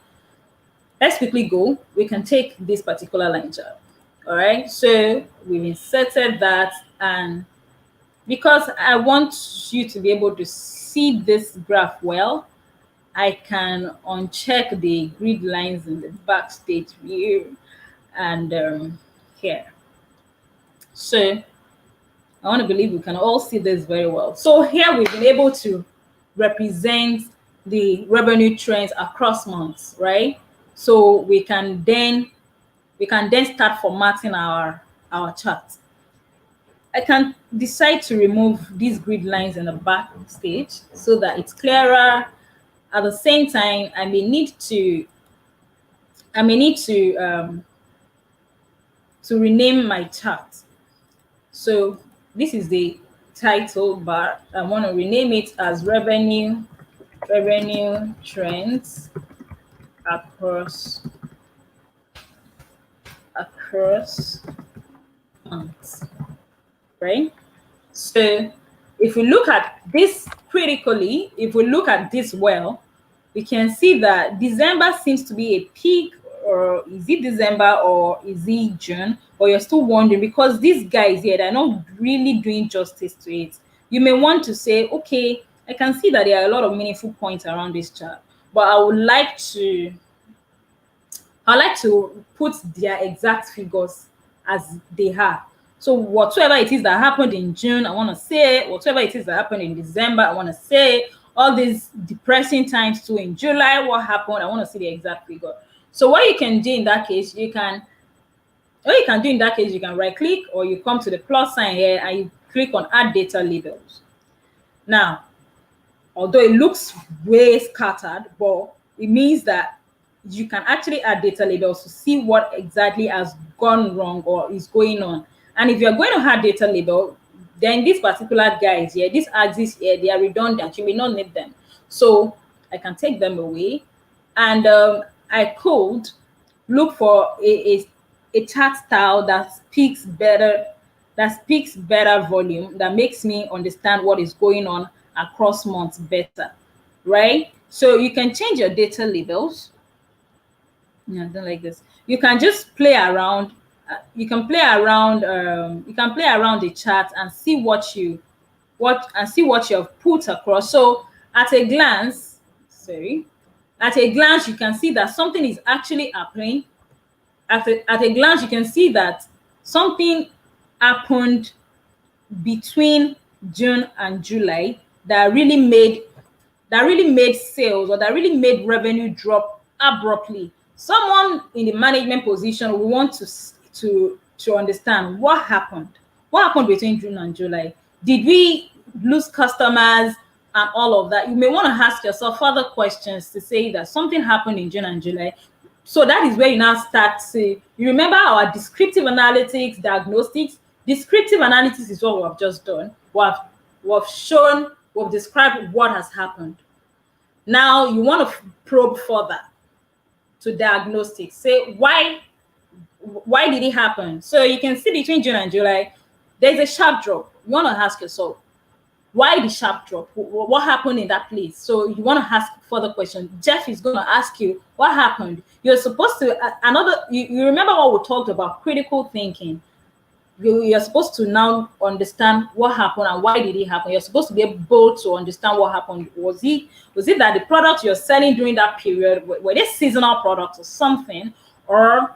S2: go. We can take this particular line chart. All right, so we've inserted that, and because I want you to be able to see this graph well, I can uncheck the grid lines in the backstage view and here. So I want to believe we can all see this very well. So here we've been able to represent the revenue trends across months, right? So we can then start formatting our chart. I can decide to remove these grid lines in the back stage so that it's clearer. At the same time, I may need to rename my chart. So this is the title bar. I want to rename it as revenue trends across months, right? So if we look at this critically, if we look at this well, we can see that December seems to be a peak, or is it December or is it June? Or you're still wondering, because these guys here, they're not really doing justice to it. You may want to say, okay, I can see that there are a lot of meaningful points around this chart, but I like to put their exact figures as they are. So whatever it is that happened in June, I want to say. Whatever it is that happened in December, I want to say. All these depressing times too in July, what happened? I want to see the exact figure. So what you can do in that case, you can right click, or you come to the plus sign here and you click on add data labels. Now, although it looks way scattered, but it means that you can actually add data labels to see what exactly has gone wrong or is going on. And if you're going to add data label, then these particular guys here, these axes here, they are redundant. You may not need them. So I can take them away, and I could look for a chart style that speaks better volume, that makes me understand what is going on across months better, right? So you can change your data labels. No, I don't like this. You can just play around. You can play around the chart and see what you have put across. So at a glance, you can see that something is actually happening. At a glance, you can see that something happened between June and July that really made sales, or that really made revenue drop abruptly. Someone in the management position will want to understand what happened. What happened between June and July? Did we lose customers and all of that? You may want to ask yourself further questions to say that something happened in June and July. So that is where you now start to, you remember our descriptive analytics, diagnostics. Descriptive analysis is what we have just done. We've described what has happened. Now you want to probe further to diagnostics. Say why did it happen? So you can see between June and July, there's a sharp drop. You want to ask yourself, why the sharp drop? What happened in that place? So you want to ask further questions. Jeff is going to ask you, what happened? You're supposed to, you remember what we talked about, critical thinking. You're supposed to now understand what happened and why did it happen. You're supposed to be able to understand what happened. Was it that the products you're selling during that period, were they seasonal products or something, or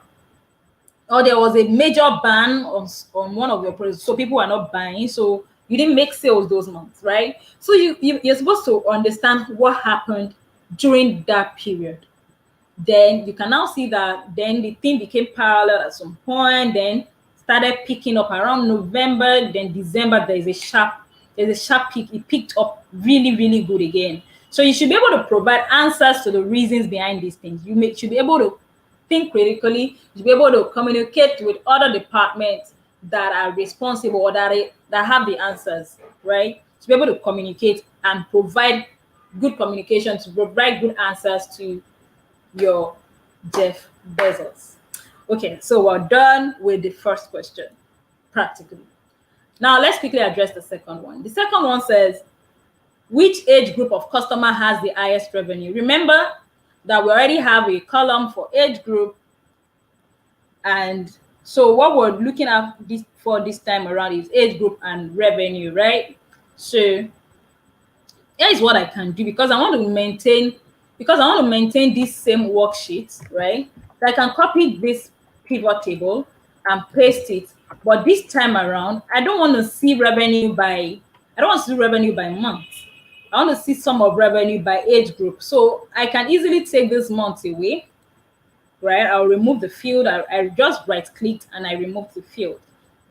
S2: there was a major ban on one of your products, so people are not buying, so you didn't make sales those months, right? So you're supposed to understand what happened during that period. Then you can now see that then the thing became parallel at some point, then started picking up around November, then December, there's a sharp peak. It picked up really, really good again. So you should be able to provide answers to the reasons behind these things. Should be able to think critically. You should be able to communicate with other departments that are responsible, or that have the answers, right? To be able to communicate and provide good communication, to provide good answers to your Jeff Bezos. Okay, so we're done with the first question, practically. Now let's quickly address the second one. The second one says, which age group of customer has the highest revenue? Remember that we already have a column for age group, and So what we're looking at this time around is age group and revenue, right? So here is what I can do, because I want to maintain this same worksheet, right? So I can copy this pivot table and paste it. But this time around, I don't want to see revenue by month. I want to see sum of revenue by age group. So I can easily take this month away, right? I'll remove the field. I just right clicked and I remove the field.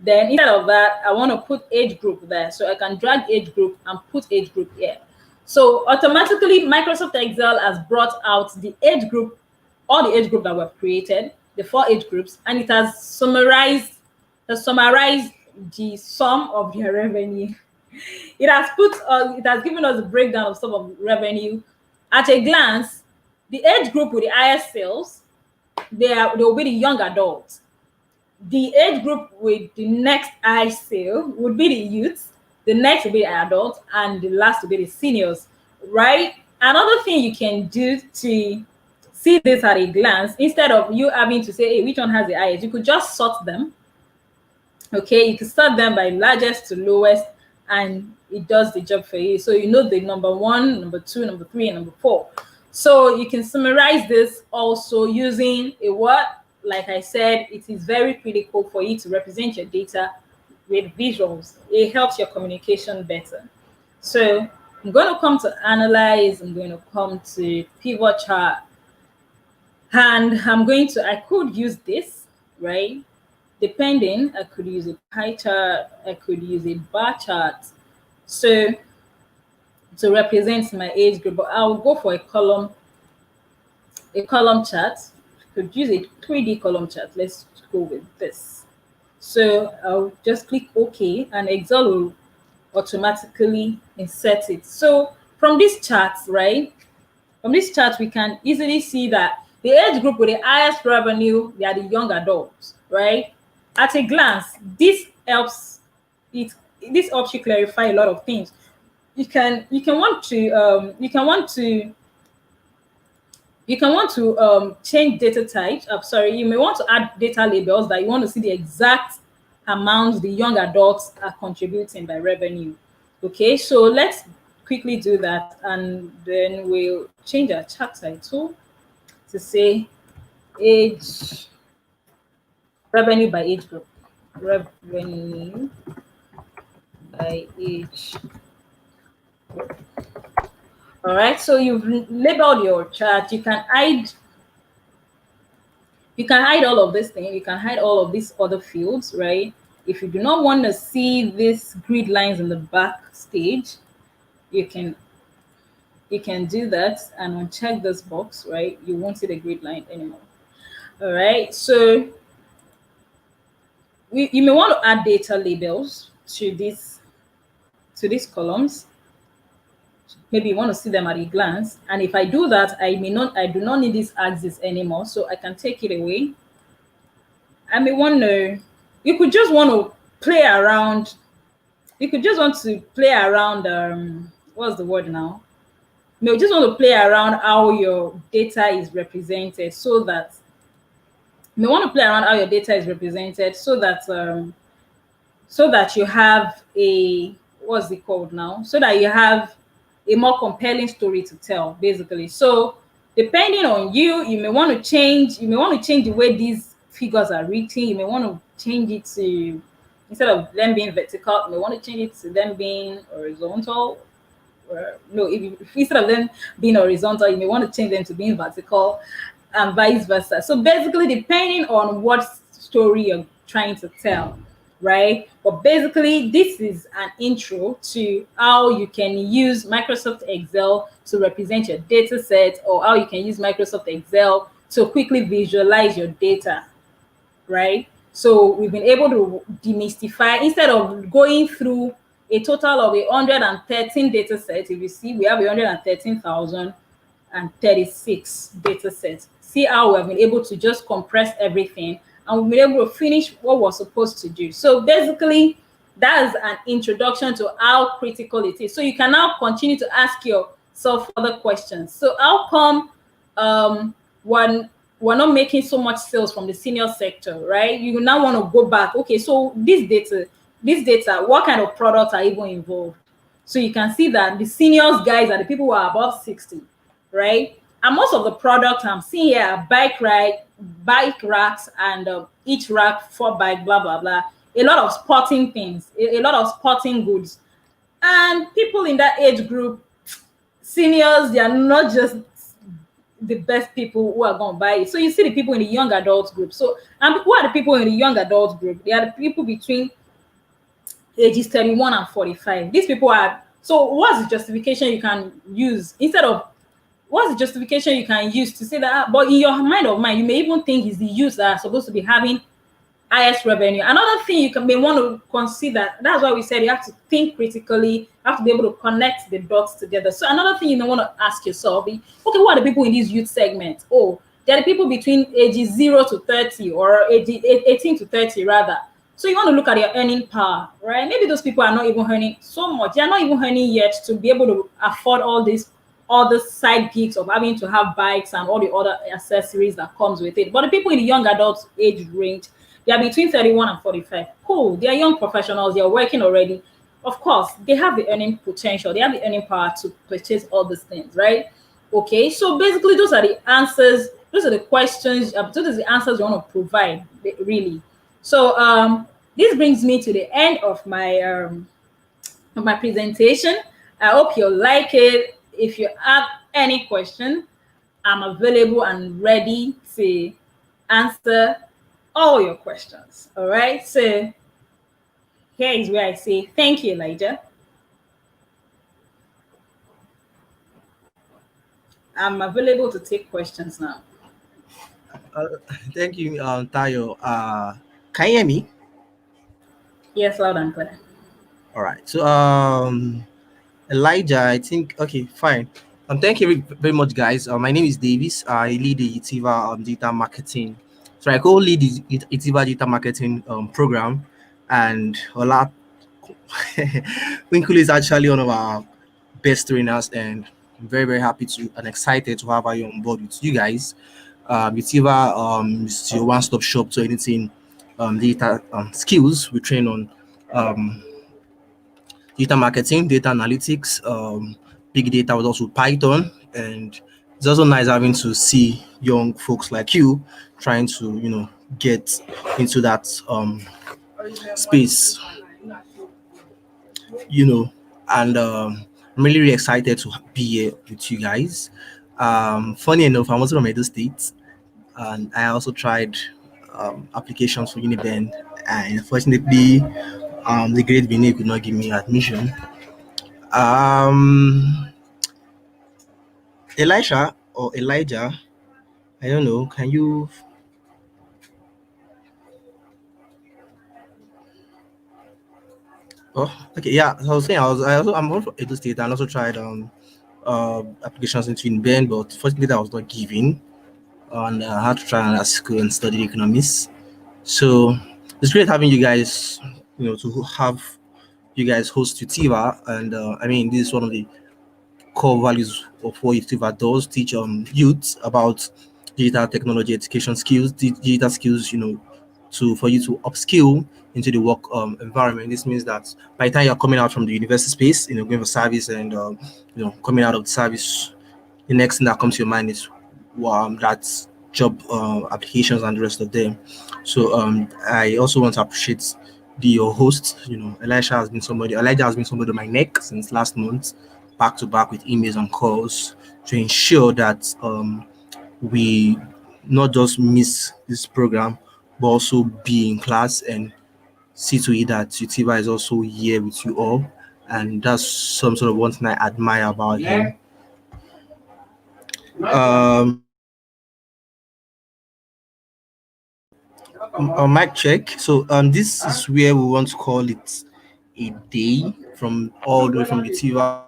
S2: Then instead of that, I want to put age group there. So I can drag age group and put age group here. So automatically Microsoft Excel has brought out the age group, all the age group that were created, the 4 age groups, and it has summarized the sum of their revenue. It has given us a breakdown of sum of revenue. At a glance, the age group with the highest sales, they will be the young adults. The age group with the next high sale would be the youth, the next will be the adults, and the last will be the seniors, right? Another thing you can do to see this at a glance, instead of you having to say, hey, which one has the highest, you could just sort them. Okay, you can sort them by largest to lowest, and it does the job for you. So you know the number 1, number 2, number 3, and number 4. So you can summarize this also using a what? Like I said, it is very critical for you to represent your data with visuals. It helps your communication better. So I'm going to come to analyze. I'm going to come to pivot chart. And I could use this, right? Depending, I could use a pie chart. I could use a bar chart. So to represent my age group, but I'll go for a column chart. Could use a 3D column chart. Let's go with this. So I'll just click OK, and Excel will automatically insert it. So from this chart, right? From this chart, we can easily see that the age group with the highest revenue, they are the young adults, right? At a glance, this helps you clarify a lot of things. You can want to change data types. You may want to add data labels that you want to see the exact amount the young adults are contributing by revenue. Okay, so let's quickly do that, and then we'll change our chart title to say age revenue by age group. Revenue by age group. All right, so you've labeled your chart. You can hide all of this thing. You can hide all of these other fields, right? If you do not want to see these grid lines in the back stage, you can do that and uncheck this box, right? You won't see the grid line anymore. All right, so you may want to add data labels to these columns. Maybe you want to see them at a glance, and if I do that, I do not need this axis anymore, so I can take it away. I may want to. You could just want to play around. You could just want to play around. What's the word now? You just want to play around how your data is represented, so that you want to play around how your data is represented, so that you have a what's it called now? So that you have a more compelling story to tell, basically. So depending on you may want to change the way these figures are written. You may want to change it to, instead of them being vertical, you may want to change it to them being horizontal. Instead of them being horizontal, you may want to change them to being vertical, and vice versa. So basically, depending on what story you're trying to tell, right? But basically, this is an intro to how you can use Microsoft Excel to represent your data set, or how you can use Microsoft Excel to quickly visualize your data, right? So we've been able to demystify, instead of going through a total of 113 data sets. If you see, we have 113,036 data sets. See how we have been able to just compress everything, and we've been able to finish what we're supposed to do. So basically, that's an introduction to how critical it is. So you can now continue to ask yourself other questions. So how come when we're not making so much sales from the senior sector, right? You now want to go back. Okay, so this data, what kind of products are even involved? So you can see that the seniors guys are the people who are above 60, right? And most of the products I'm seeing here are bike racks, and each rack 4 bike, blah blah blah. A lot of sporting things, a lot of sporting goods, and people in that age group, seniors, they are not just the best people who are going to buy it. So you see the people in the young adult group. So, and who are the people in the young adult group? They are the people between ages 31 and 45. These people are, so what's the justification you can use instead of, what's the justification you can use to say that, but in your mind of mind, you may even think it's the youth that are supposed to be having highest revenue. Another thing may want to consider, that's why we said you have to think critically, you have to be able to connect the dots together. So another thing you may want to ask yourself is, okay, who are the people in this youth segment? Oh, they're the people between ages 0 to 30, or 18 to 30 rather. So you want to look at your earning power, right? Maybe those people are not even earning so much. They're not even earning yet to be able to afford all the side gigs of having to have bikes and all the other accessories that comes with it. But the people in the young adult age range, they are between 31 and 45. Cool. They are young professionals. They are working already. Of course, they have the earning potential. They have the earning power to purchase all these things, right? Okay. So basically, those are the answers. Those are the questions. Those are the answers you want to provide, really. So this brings me to the end of my presentation. I hope you like it. If you have any question, I'm available and ready to answer all your questions. All right. So here is where I say thank you, Elijah. I'm available to take questions now.
S4: Thank you, Tayo. Can you hear me?
S2: Yes, loud and clear.
S4: All right. So, Elijah, I think, okay, fine. Thank you very much, guys. My name is Davis. I lead the Utiva data marketing. So I co-lead the Utiva data marketing program, and Ola Winkle is actually one of our best trainers, and I'm very, very happy to and excited to have her on board with you guys. Utiva is your one-stop shop to anything data skills. We train on data marketing, data analytics, big data, was also Python, and it's also nice having to see young folks like you trying to get into that space, and I'm really, really excited to be here with you guys. Funny enough, I'm also from Edo State, and I also tried applications for Uniben, and unfortunately, the great Benin could not give me admission. Elisha or Elijah, I don't know. Can you? Oh, okay. Yeah, so I was saying I'm also from Edo State, and also tried applications into Ben, but fortunately I was not given, and I had to try another school and study economics. So it's great having you guys. To have you guys host Utiva, and I mean this is one of the core values of what Utiva does, teach youth about digital technology education skills, digital skills, for you to upskill into the work environment. This means that by the time you're coming out from the university space, going for service, and coming out of the service, the next thing that comes to your mind is that's job applications and the rest of them. So I also want to appreciate your host. Elijah has been somebody on my neck since last month, back to back with emails and calls to ensure that we not just miss this program, but also be in class and see to it that Utiva is also here with you all. And that's some sort of one thing I admire about him. Mic check. So this is where we want to call it a day, from all the way from Utiva.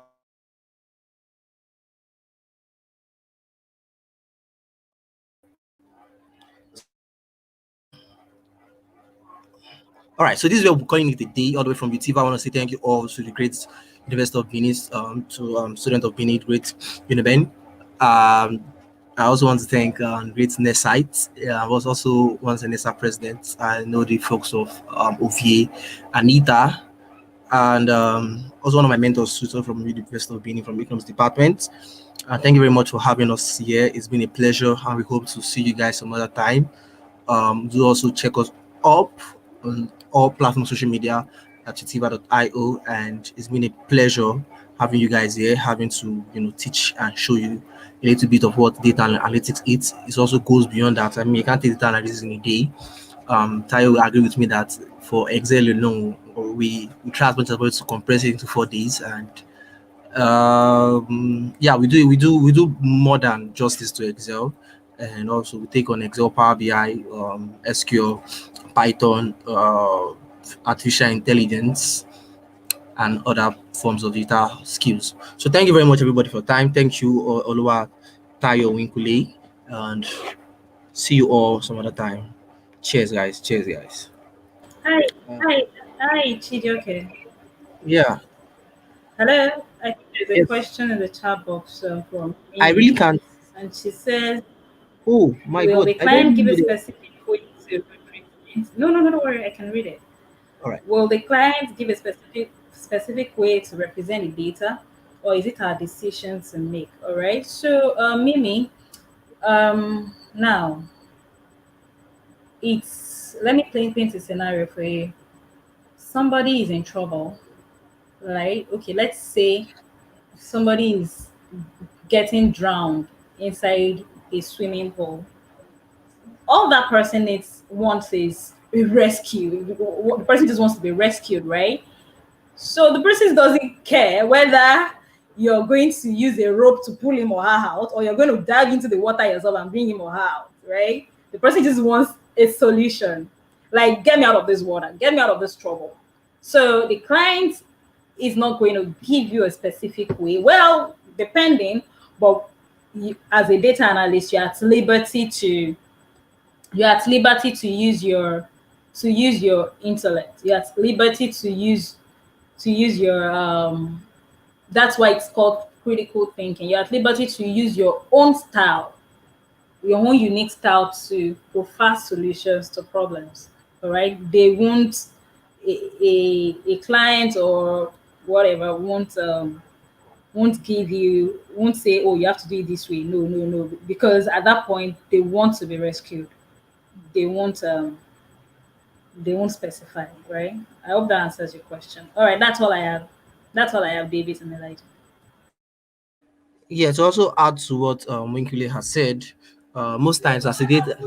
S4: All right, so this is where we're calling it a day, all the way from Utiva. I want to say thank you all to the great University of Benin, to student of Benin, great Uniben. I also want to thank Great Nesite. I was also once a NESA president. I know the folks of OVA, Anita, and also one of my mentors, Susan from the University of Benin from Economics Department. Thank you very much for having us here. It's been a pleasure, and we hope to see you guys some other time. Do also check us up on all platforms, social media at utiva.io, and it's been a pleasure having you guys here, having to teach and show you a little bit of what data analytics is. It also goes beyond that. I mean, you can't take data analytics in a day. Tayo will agree with me that for Excel alone, we try as much as possible to compress it into 4 days, and yeah, we do more than justice to Excel, and also we take on Excel, Power BI, SQL, Python, artificial intelligence, and other forms of data skills. So thank you very much, everybody, for your time. Thank you, Oluwa Tayo Winkule, and see you all some other time. Cheers, guys. Cheers, guys.
S2: Hi, hi, hi, Chidioke.
S4: Yeah.
S2: Hello. I think there's a
S4: Yes.
S2: question in the chat box from
S4: I really
S2: Amy,
S4: can't.
S2: and she says,
S4: Oh my
S2: "Will
S4: God.
S2: the
S4: I barely
S2: client give a
S4: read it.
S2: specific way to represent?" No, no, no, don't worry. I can read it.
S4: All right.
S2: Will the client give a specific way to represent the data, or is it our decision to make? All right. So, Mimi, now it's let me paint a scenario for you. Somebody is in trouble, right? Okay, let's say somebody is getting drowned inside a swimming pool. All that person wants is a rescue. The person just wants to be rescued, right? So the person doesn't care whether you're going to use a rope to pull him or her out, or you're going to dive into the water yourself and bring him or her out, right? The person just wants a solution. Like, get me out of this water, get me out of this trouble. So the client is not going to give you a specific way. Well, depending, but as a data analyst, you're at liberty to use your intellect. You're at liberty to use your that's why it's called critical thinking. You're at liberty to use your own style, your own unique style to provide solutions to problems. All right. They won't a client or whatever won't say, oh, you have to do it this way. No, no, no. Because at that point they want to be rescued. They won't specify, right? I hope that answers your question. All right, that's all I have. That's all I have, David and Elijah.
S4: Yeah, to also add to what Winkle has said, most times as a data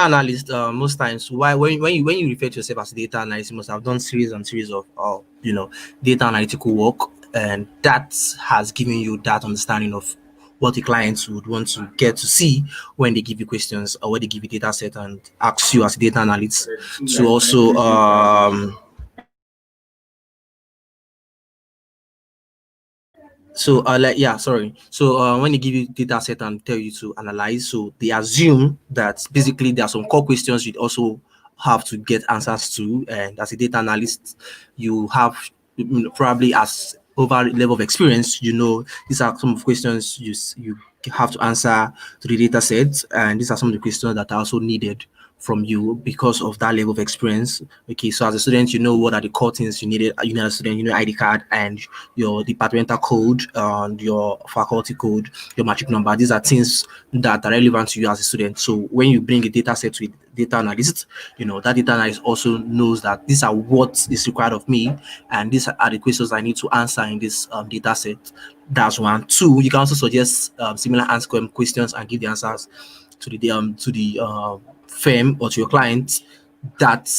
S4: analyst, most times why when you refer to yourself as a data analyst, you must have done series and series of data analytical work, and that has given you that understanding of what the clients would want to get to see when they give you questions or when they give you data set and ask you as a data analyst to also So like yeah, sorry. So when they give you data set and tell you to analyze, so they assume that basically there are some core questions you'd also have to get answers to, and as a data analyst, you have probably as over level of experience, these are some of the questions you have to answer to the data set, and these are some of the questions that are also needed from you because of that level of experience. Okay, so as a student, you know what are the core things you needed. You know, as a student, you know ID card and your departmental code and your faculty code, your matric number. These are things that are relevant to you as a student. So when you bring a data set to a data analyst, that data analyst also knows that these are what is required of me, and these are the questions I need to answer in this data set. That's one. Two, you can also suggest similar answer questions and give the answers to the firm or to your client that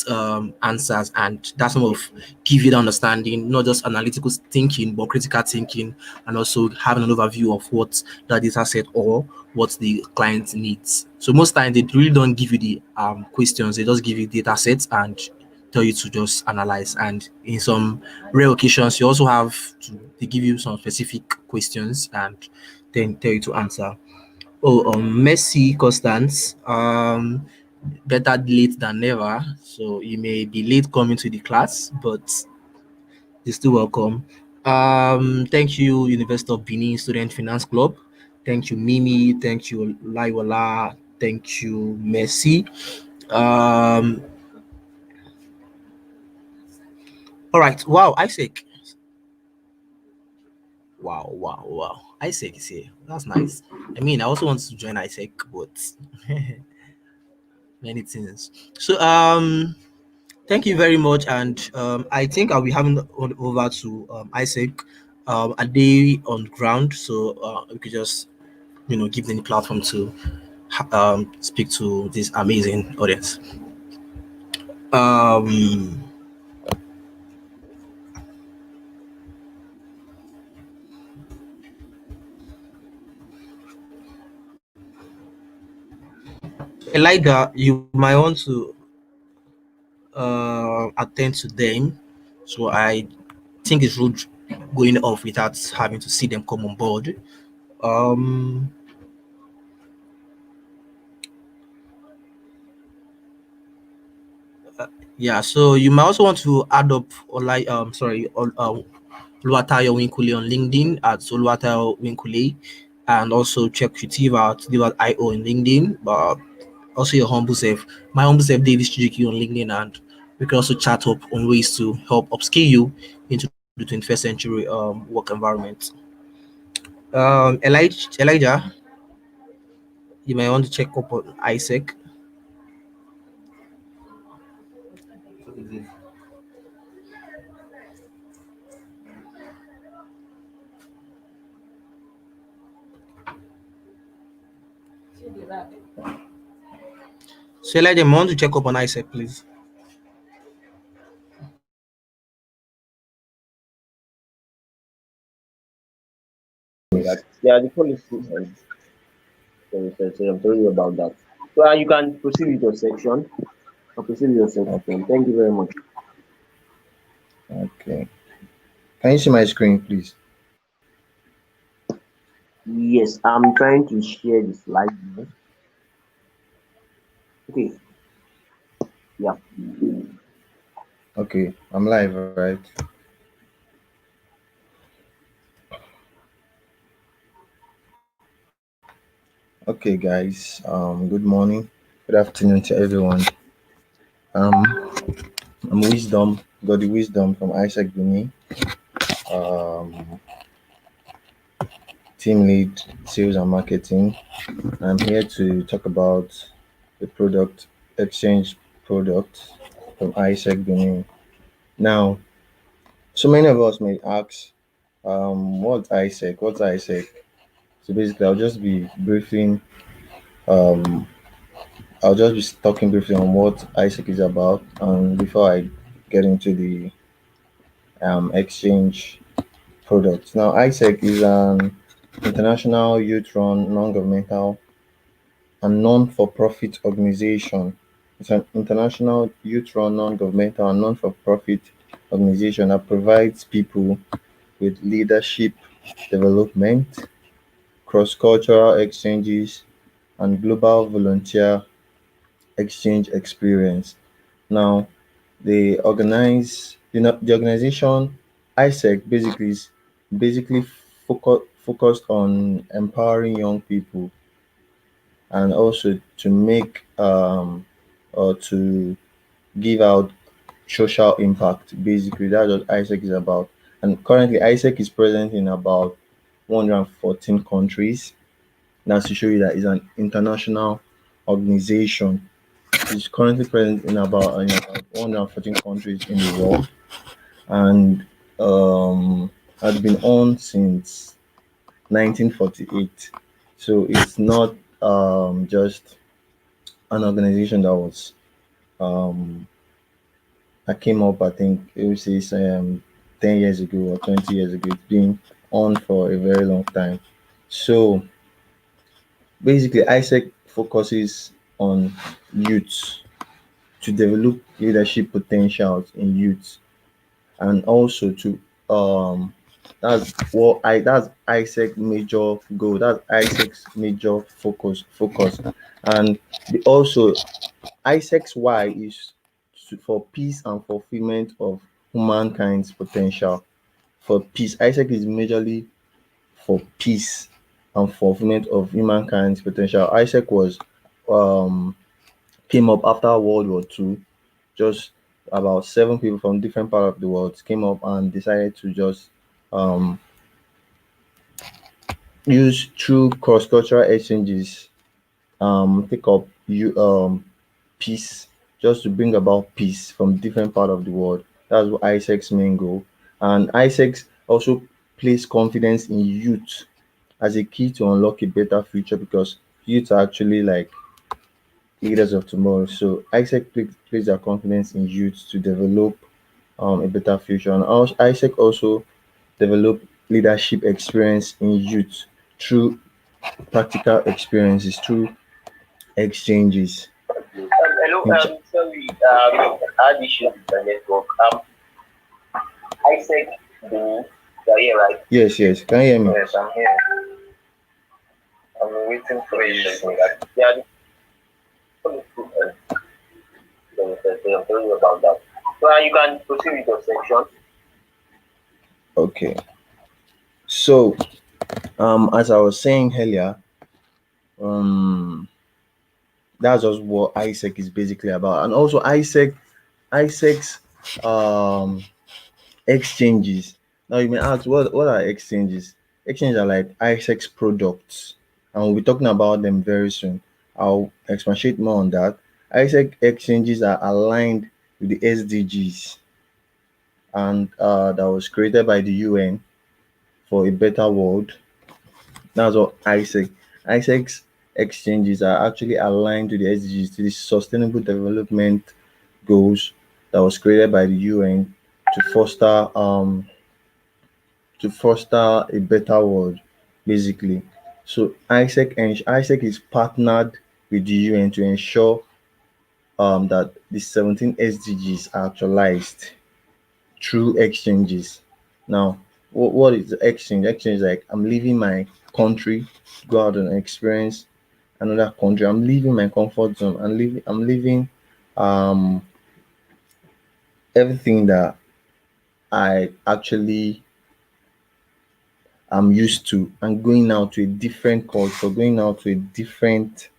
S4: answers, and that's some of give you the understanding, not just analytical thinking but critical thinking, and also having an overview of what that data set or what the client needs. So most times they really don't give you the questions, they just give you data sets and tell you to just analyze. And in some rare occasions you also have to they give you some specific questions and then tell you to answer. Oh, Messi Constance. Better late than never. So you may be late coming to the class, but You're still welcome. Thank you, University of Benin Student Finance Club. Thank you, Mimi. Thank you, Laiwala. Thank you, Messi. Um, all right. Wow, Isaac. Wow. Isaac is here. That's nice. I mean, I also want to join Isaac, but many things. So, thank you very much, and I think I'll be having over to Isaac a day on ground, so we could just give them the platform to speak to this amazing audience. Um, Elijah, you might want to attend to them, so I think it's rude going off without having to see them come on board. Um, yeah, so you might also want to add up or like Oluwatayo Winkule on LinkedIn at Oluwatayo Winkule, and also check Utiva at Utiva.io on LinkedIn. But also your humble self, my humble self, Davis Chijiki on LinkedIn, and we can also chat up on ways to help upskill you into the 21st century work environment. Elijah, you might want to check up on Isaac. So Elijah, you might want to check up on Isaac, please.
S3: Yeah, the phone is still on. So I'm sorry about that. So you can proceed with your section. Proceed with your section. Thank you very much.
S5: Okay. Can you see my screen, please?
S3: Yes, I'm trying to share the slide now. Okay, yeah.
S5: Okay, I'm live, right? Okay, guys. Good morning, good afternoon to everyone. Um, I'm Wisdom. Got the wisdom from Isaac Bini. Um, Team lead, sales and marketing. I'm here to talk about the product exchange product from Isaac Bini. Now, so many of us may ask, what's Isaac? What's Isaac? So basically, Um, I'll just be talking briefly on what Isaac is about, and before I get into the exchange products. Now, ISEC is an international youth-run non-governmental and non-for-profit organization. It's an international youth-run non-governmental and non-for-profit organization that provides people with leadership development, cross-cultural exchanges, and global volunteer exchange experience. Now, the organization ISEC basically is basically focused on empowering young people and also to make or to give out social impact. Basically, that's what ISEC is about. And currently, ISEC is present in about 114 countries. That's to show you that it's an international organization. It's currently present in about 114 countries in the world, and has been on since 1948. So it's not just an organization um, that came up. I think it was 10 years ago or 20 years ago. It's been on for a very long time. So basically, ISEC focuses on youth to develop leadership potentials in youth, and also to um that's ISEC major goal. That's ISEC's major focus. And also ISEC's why is for peace and fulfillment of humankind's potential for peace. ISEC is majorly for peace and fulfillment of humankind's potential. ISEC was um came up after World War II. Just about 7 people from different parts of the world came up and decided to just um use through cross-cultural exchanges take up you peace, just to bring about peace from different part of the world. That's what ISEC's main goal. And ISEC also place confidence in youth as a key to unlock a better future, because youth are actually like leaders of tomorrow. So ISEC place their confidence in youth to develop a better future. And also, ISEC also develop leadership experience in youth through practical experiences, through exchanges.
S1: Hello,
S5: In
S1: sorry, I had issues with the network. Isaac, you're here, right?
S5: Yes, yes. Can you hear me?
S1: Yes, I'm here. I'm waiting for you. Yeah, I'm telling you about that. So you can proceed with your section.
S5: Okay. So, as I was saying earlier, um, that's just what ISEC is basically about, and also ISEC's exchanges. Now you may ask, what are exchanges? Exchanges are like ISEC's products, and we'll be talking about them very soon. I'll expatiate more on that. ISEC exchanges are aligned with the SDGs, and that was created by the UN for a better world. That's what ISEC. ISEC's exchanges are actually aligned to the SDGs, to the Sustainable Development Goals that was created by the UN to foster a better world, basically. So ISEC is partnered with the UN to ensure that the 17 SDGs are actualized through exchanges. Now, what is the exchange? Exchange is like, I'm leaving my country to go out and experience another country. I'm leaving my comfort zone. I'm leaving um everything that I actually am used to, and going out to a different culture, going out to a different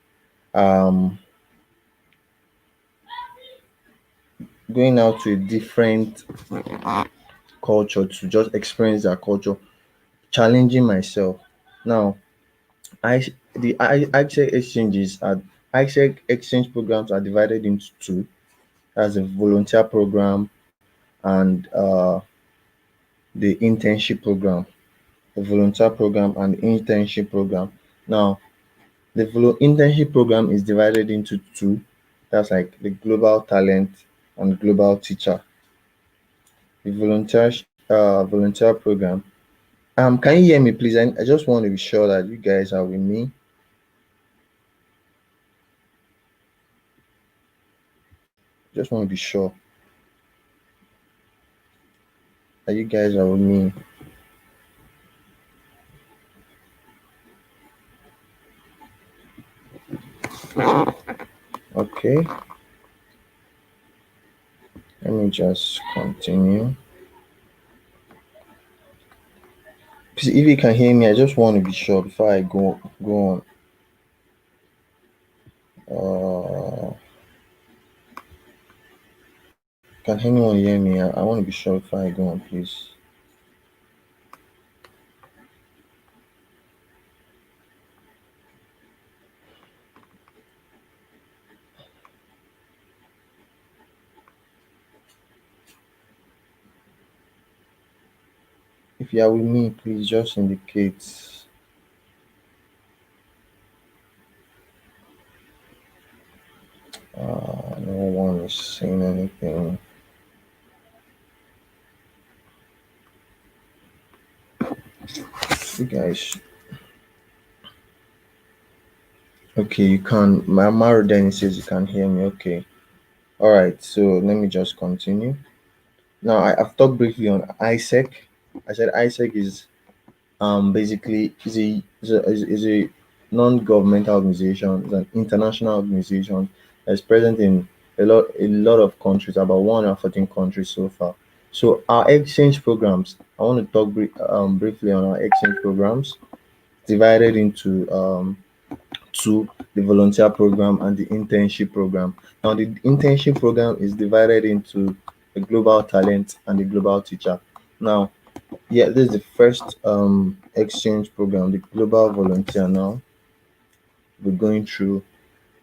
S5: um going out to a different culture to just experience that culture, challenging myself. Now, I the ISEC exchanges are ISEC exchange programs are divided into two. That's a volunteer program and the internship program. The volunteer program and the internship program. Now, the internship program is divided into two. That's like the global talent and global teacher. The volunteer program. Can you hear me, please? I just want to be sure that you guys are with me. Just want to be sure that you guys are with me. Okay, let me just continue. Please, if you can hear me, I just want to be sure before I go on. Can anyone hear me? I want to be sure before I go on, please. If you are with me, please just indicate. No one is saying anything. You guys. Okay, you can. My Maru then says you can hear me. Okay. All right. So let me just continue. Now I've talked briefly on ISEC. I said ISEC is basically is a non-governmental organization. It's an international organization that's present in a lot of countries, about 114 countries so far. So our exchange programs, I want to talk briefly on our exchange programs, divided into two: the volunteer program and the internship program. Now, the internship program is divided into the global talent and the global teacher. Now, yeah, this is the first exchange program, the global volunteer. Now, we're going through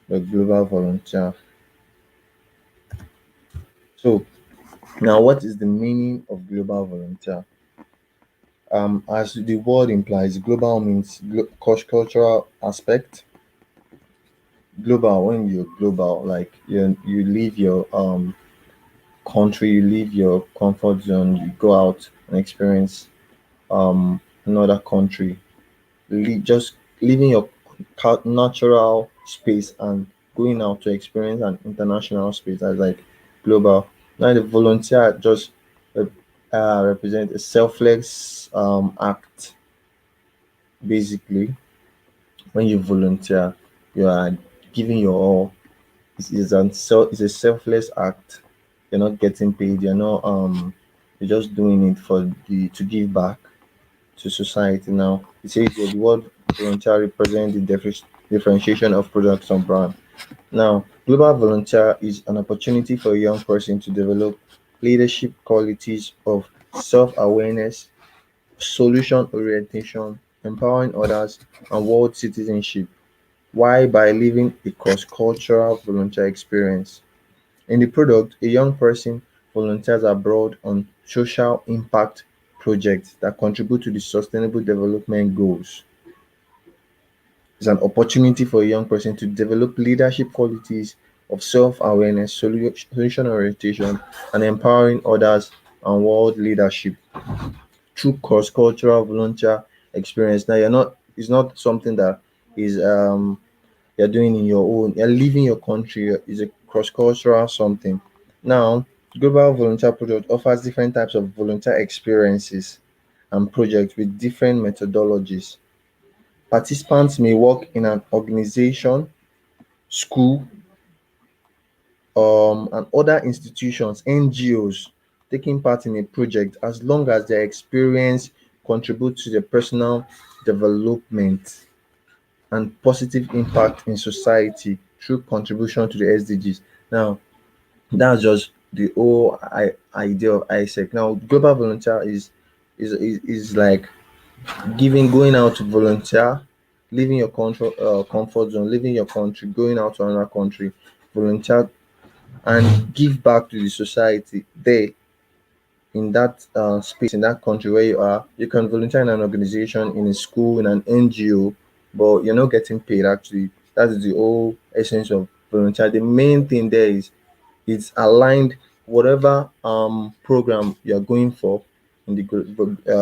S5: the global volunteer. So, now what is the meaning of global volunteer? As the word implies, global means cultural aspect. Global, when you're global, like you leave your country, you leave your comfort zone, you go out and experience another country, just leaving your natural space and going out to experience an international space. That's like global. Now the volunteer just represent a selfless act. Basically, when you volunteer, you are giving your all. It's a selfless act. You're not getting paid. You're just doing it for the to give back to society. Now it says here the word volunteer represents the differentiation of products and brand. Now, global volunteer is an opportunity for a young person to develop leadership qualities of self-awareness, solution orientation, empowering others, and world citizenship. Why? By living a cross-cultural volunteer experience. In the product, a young person volunteers abroad on social impact projects that contribute to the sustainable development goals. It's an opportunity for a young person to develop leadership qualities of self-awareness, solution orientation, and empowering others and world leadership through cross-cultural volunteer experience. Now, it's not something that is you're doing in your own. You're leaving your country. Is a cross-cultural something. Now, Global Volunteer Project offers different types of volunteer experiences and projects with different methodologies. Participants may work in an organization, school, and other institutions, NGOs, taking part in a project as long as their experience contributes to their personal development and positive impact in society through contribution to the SDGs. Now, that's just the whole idea of ISEC. Now, global volunteer is like going out to volunteer, leaving your comfort zone, leaving your country, going out to another country, volunteer and give back to the society there in that space, in that country where you are. You can volunteer in an organization, in a school, in an NGO, but you're not getting paid actually. That is the whole essence of volunteer. The main thing there is it's aligned whatever program you're going for in the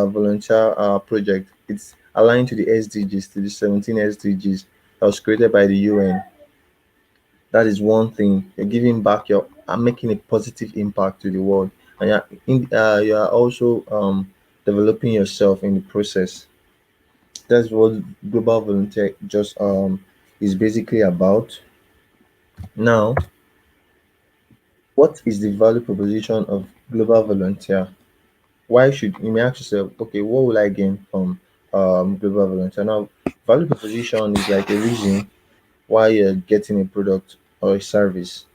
S5: volunteer project. It's aligned to the SDGs, to the 17 SDGs that was created by the UN. That is one thing. You're giving back. You're making a positive impact to the world, and you are also developing yourself in the process. That's what global volunteer just is basically about. Now, what is the value proposition of global volunteer? Why should you may ask yourself, okay, what will I gain from global volunteer? Now, value proposition is like a reason why you're getting a product or a service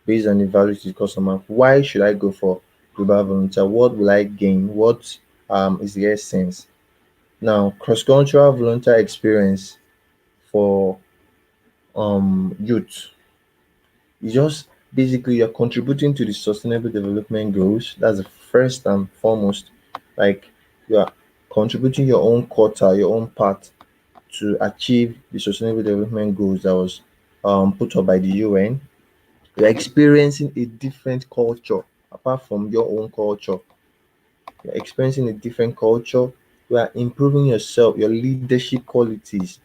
S5: based on the value to the customer. Why should I go for global volunteer? What will I gain? What is the essence? Now, cross-cultural volunteer experience for youth is just basically you're contributing to the sustainable development goals. That's the first and foremost. Like you are contributing your own quota, your own part to achieve the sustainable development goals that was put up by the UN. You're experiencing a different culture apart from your own culture. You're experiencing a different culture. You are improving yourself, your leadership qualities.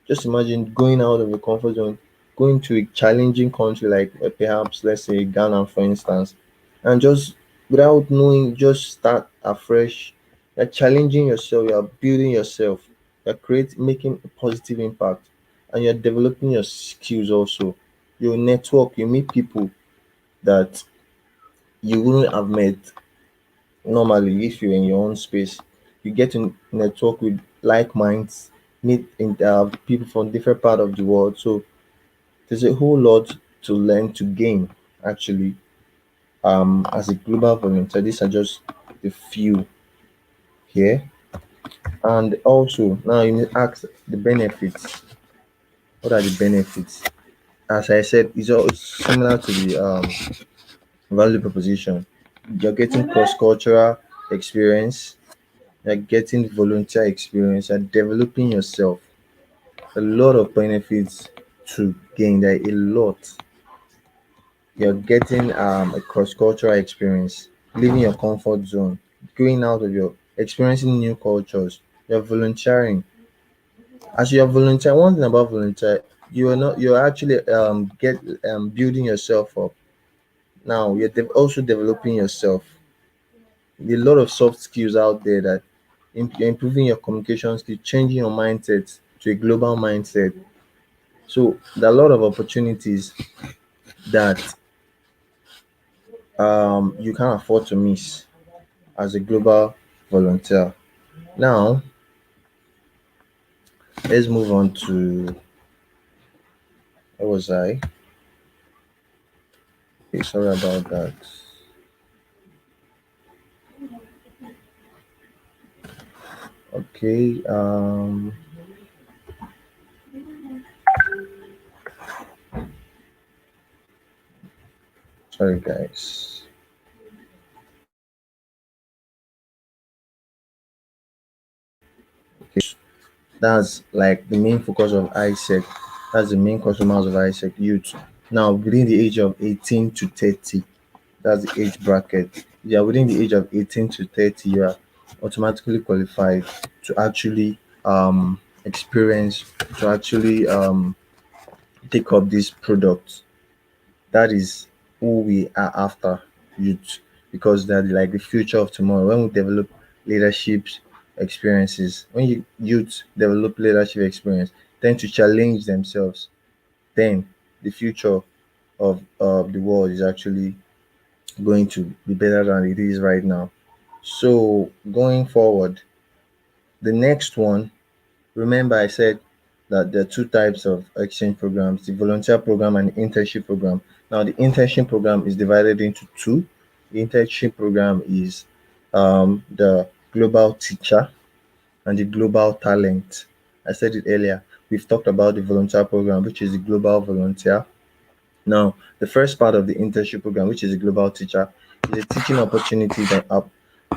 S5: Just imagine going out of your comfort zone, going to a challenging country like perhaps let's say Ghana, for instance, and just without knowing, just start afresh. You're challenging yourself, you're building yourself, you're making a positive impact, and you're developing your skills also. You network, you meet people that you wouldn't have met Normally, if you're in your own space, you get to network with like minds, meet in people from different part of the world. So there's a whole lot to learn, to gain actually. As a global volunteer, these are just the few here. And also now you need to ask the benefits. What are the benefits? As I said, it's all similar to the value proposition. You're getting cross-cultural experience, you're getting volunteer experience, you're developing yourself. A lot of benefits to gain. There are a lot. You're getting a cross-cultural experience, leaving your comfort zone, going out of your experiencing new cultures. You're volunteering. As you're volunteer, one thing about volunteer, you're actually get building yourself up. Now you're also developing yourself. There are a lot of soft skills out there that you're improving your communication skill, changing your mindset to a global mindset. So there are a lot of opportunities that you can't afford to miss as a global volunteer. Now let's move on to where was I? Okay, sorry about that. Okay, sorry guys. Okay, that's like the main focus of ISEC. That's the main customers of ISEC youth. Now within the age of 18 to 30, that's the age bracket. If you are within the age of 18 to 30, you are automatically qualified to actually experience, to actually take up this product. That is who we are after, youth, because they're like the future of tomorrow. When we develop leadership experiences, when youth develop leadership experience, tend to challenge themselves, then the future of the world is actually going to be better than it is right now. So going forward, the next one, remember I said that there are two types of exchange programs, the volunteer program and the internship program. Now the internship program is divided into two. The internship program is the global teacher and the global talent. I said it earlier. We've talked about the volunteer program, which is the global volunteer. Now, the first part of the internship program, which is a global teacher, is a teaching opportunity that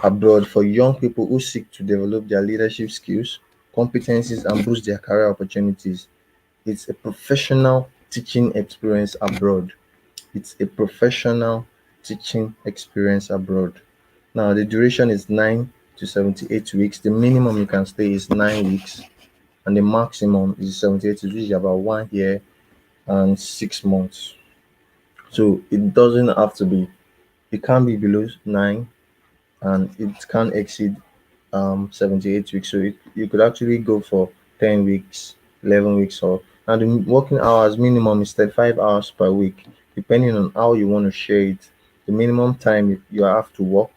S5: abroad for young people who seek to develop their leadership skills, competencies, and boost their career opportunities. It's a professional teaching experience abroad. It's a professional teaching experience abroad. Now, the duration is 9 to 78 weeks. The minimum you can stay is 9 weeks, and the maximum is 78 weeks, which is about 1 year and 6 months. So it doesn't have to be, it can be below 9 and it can exceed 78 weeks. So you could actually go for 10 weeks, 11 weeks, or and the working hours minimum is 35 hours per week, depending on how you want to share it. The minimum time you have to work,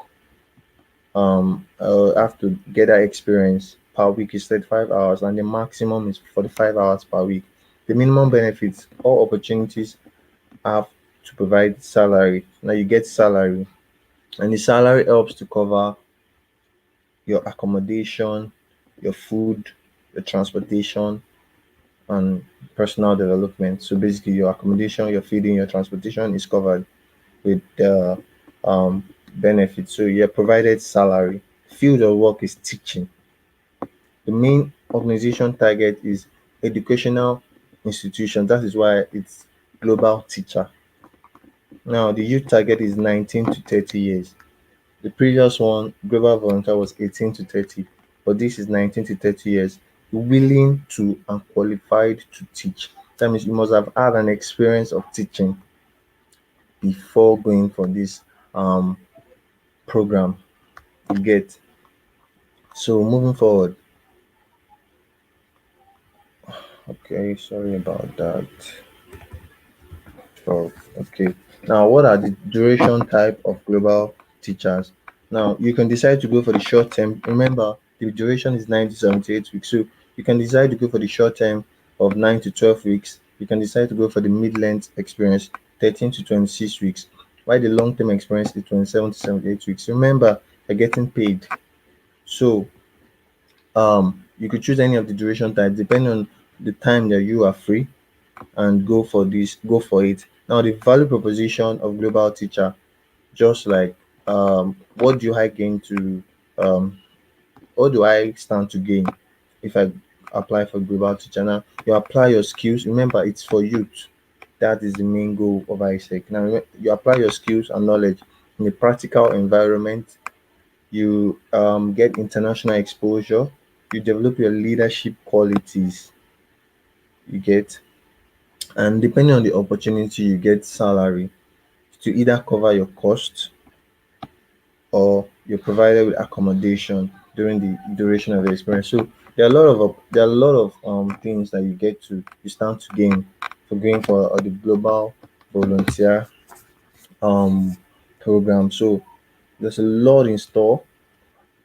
S5: have to get that experience per week is 35 hours, and the maximum is 45 hours per week. The minimum benefits, all opportunities have to provide salary. Now you get salary, and the salary helps to cover your accommodation, your food, your transportation, and personal development. So basically, your accommodation, your feeding, your transportation is covered with the benefits. So you're provided salary. Field of work is teaching. The main organization target is educational institution. That is why it's global teacher. Now the youth target is 19 to 30 years. The previous one, global volunteer, was 18 to 30, but this is 19 to 30 years. Willing to and qualified to teach. That means you must have had an experience of teaching before going for this um program. You get. So moving forward. Okay, sorry about that. Oh, okay. Now, what are the duration type of global teachers? Now you can decide to go for the short term. Remember, the duration is 9 to 78 weeks. So you can decide to go for the short term of 9 to 12 weeks. You can decide to go for the mid-length experience, 13 to 26 weeks. While the long-term experience is 27 to 78 weeks. Remember, you're getting paid. So you could choose any of the duration types depending on the time that you are free and go for it. Now the value proposition of global teacher, just like what do I gain to um what do I stand to gain if I apply for global teacher? Now you apply your skills. Remember, it's for youth. That is the main goal of ISEC. Now you apply your skills and knowledge in a practical environment. You get international exposure. You develop your leadership qualities. You get, and depending on the opportunity, you get salary to either cover your costs or you're provided with accommodation during the duration of the experience. So there are a lot of things that you stand to gain for going for the global volunteer um program. So there's a lot in store.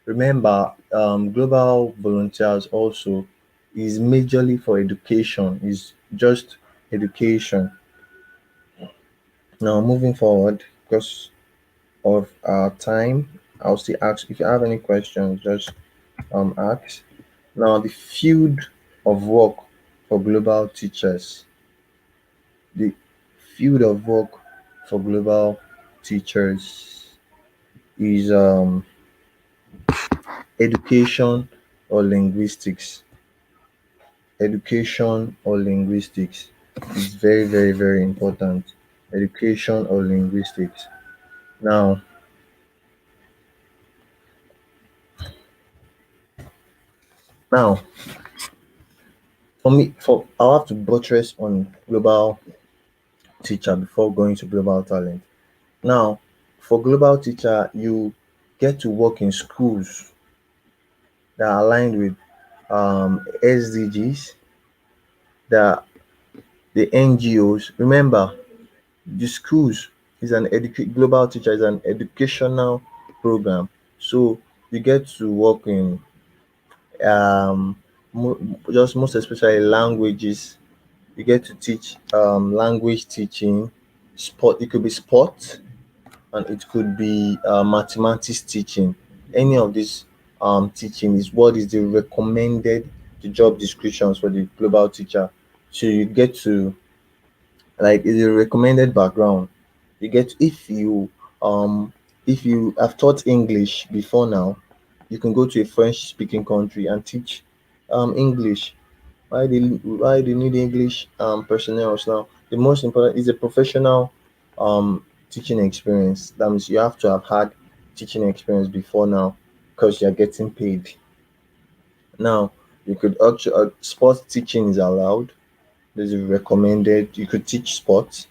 S5: Remember, global volunteers also is majorly for education. Is just education. Now moving forward, because of our time, I'll still ask if you have any questions. Just ask. Now, the field of work for global teachers, the field of work for global teachers is education or linguistics. Education or linguistics is very, very, very important. Education or linguistics. Now, now, for me, for I'll have to buttress on global teacher before going to global talent. Now, for global teacher, you get to work in schools that are aligned with SDGs, the NGOs. Remember, the schools is global teacher is an educational program. So you get to work in um, just most especially languages. You get to teach language teaching, sport. It could be sport and it could be mathematics teaching. Any of this teaching is what is the recommended the job descriptions for the global teacher. So you get to like is a recommended background. You get if you have taught English before now, you can go to a French speaking country and teach English. Why they need English personnel now? The most important is a professional teaching experience. That means you have to have had teaching experience before now because you're getting paid. Now you could actually sports teaching is allowed. This is recommended. You could teach sports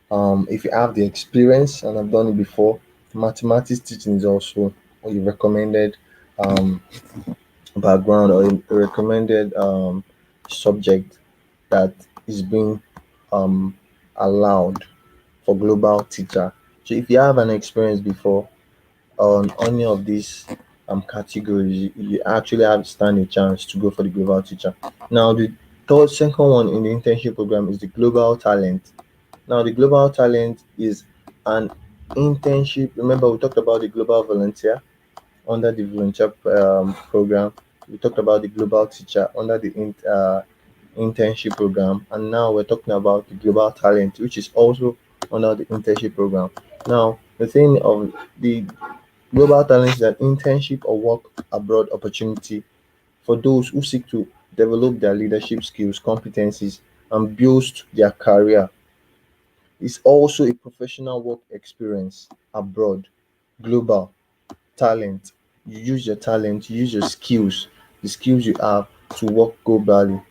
S5: if you have the experience and have done it before. Mathematics teaching is also a recommended um, background or a recommended subject that is being um, allowed for global teacher. So if you have an experience before on any of these categories, you actually have stand a chance to go for the global teacher. Now the second one in the internship program is the global talent. Now the global talent is an internship. Remember we talked about the global volunteer under the volunteer program. We talked about the global teacher under the internship program, and now we're talking about the global talent, which is also under the internship program. Now, the thing of the global talent is an internship or work abroad opportunity for those who seek to develop their leadership skills, competencies, and boost their career. It's also a professional work experience abroad, global talent. You use your talent, you use your skills, the skills you have to work globally,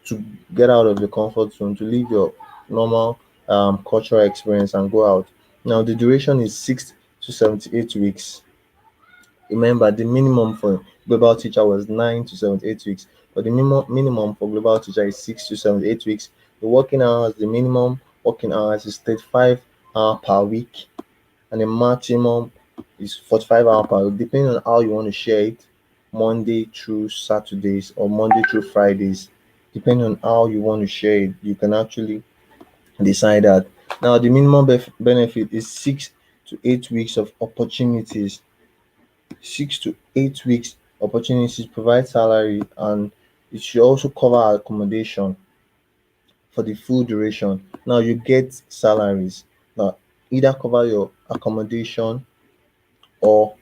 S5: to get out of the comfort zone, to leave your normal cultural experience and go out. Now, the duration is 6 to 78 weeks. Remember, the minimum for global teacher was 9 to 78 weeks, but the minimum for global teacher is 6 to 78 weeks. The working hours, the minimum working hours is 35 hours per week, and the maximum is 45 hours per week, depending on how you want to share it, Monday through Saturdays or Monday through Fridays. Depending on how you want to share it, you can actually decide that. Now, the minimum benefit is 6 to 8 weeks of opportunities. 6 to 8 weeks opportunities provide salary, and it should also cover accommodation for the full duration. Now you get salaries that either cover your accommodation or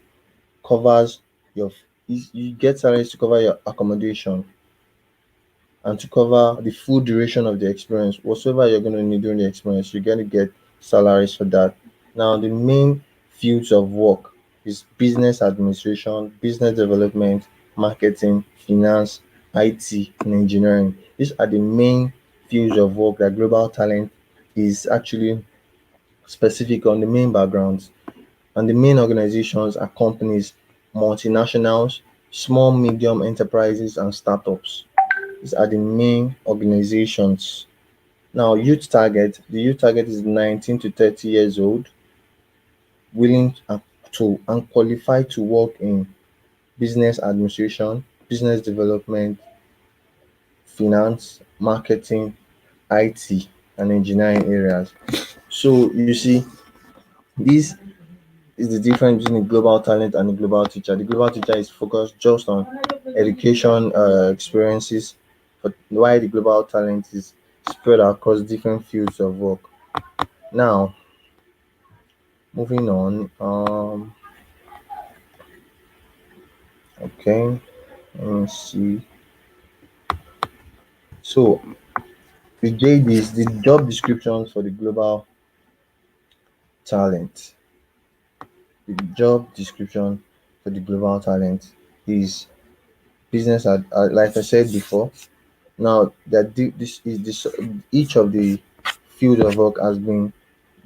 S5: covers your you get salaries to cover your accommodation and to cover the full duration of the experience. Whatsoever you're going to need during the experience, you're going to get salaries for that. Now, the main fields of work is business administration, business development, marketing, finance, IT, and engineering. These are the main fields of work that global talent is actually specific on the main backgrounds. And the main organizations are companies, multinationals, small, medium enterprises, and startups. These are the main organizations. Now, the youth target is 19 to 30 years old, willing to and qualified to work in business administration, business development, finance, marketing, IT, and engineering areas. So, you see, this is the difference between the global talent and the global teacher. The global teacher is focused just on education experiences, but while the global talent is spread across different fields of work. Now, moving on. Okay, let me see. So, the JDs, the job descriptions for the global talent. The job description for the global talent is business. Like I said before, now that this is this each of the field of work has been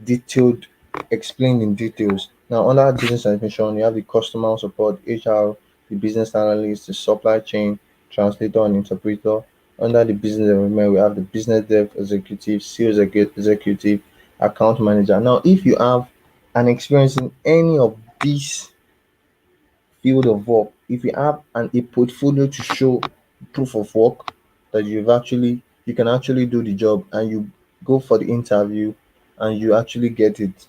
S5: detailed, explained in details. Now, under business information, you have the customer support, HR, the business analyst, the supply chain, translator, and interpreter. Under the business development, we have the business dev executive, sales executive, account manager. Now, if you have an experience in any of these field of work, if you have a portfolio to show proof of work that you can actually do the job, and you go for the interview and you actually get it,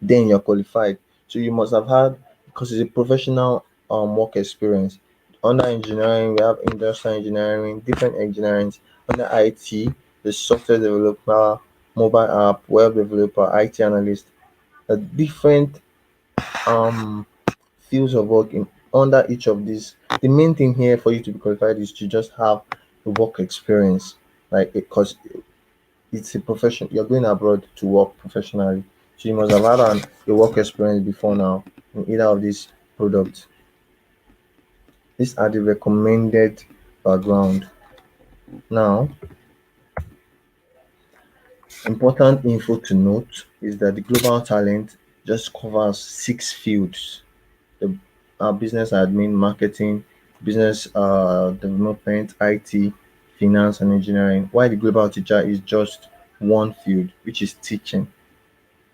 S5: then you're qualified. So you must have had, because it's a professional work experience. Under engineering, we have industrial engineering, different engineering. Under IT, the software developer, mobile app, web developer, IT analyst, a different um fields of work in under each of these. The main thing here for you to be qualified is to just have a work experience, like because it's a profession. You're going abroad to work professionally, so you must have had a work experience before now in either of these products. These are the recommended background. Now, important info to note is that the global talent just covers 6 fields: the business admin, marketing, business development, IT, finance, and engineering. While the global teacher is just one field, which is teaching.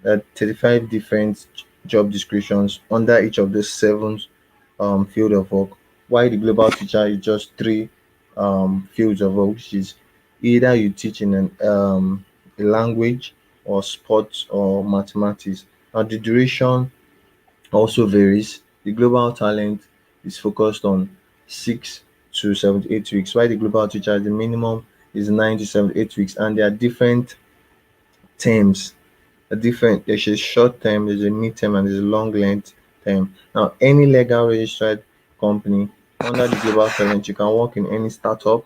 S5: There are 35 different job descriptions under each of the seven field of work. While the global teacher is just three fields of work, which is either you teach in a language or sports or mathematics. Now the duration also varies. The global talent is focused on 6 to 8 weeks, while the global teacher, the minimum is 9 to 8 weeks, and there are different terms. There's a short term, there's a mid term, and there's a long length term. Now, any legal registered company under the global talent, you can work in any startup,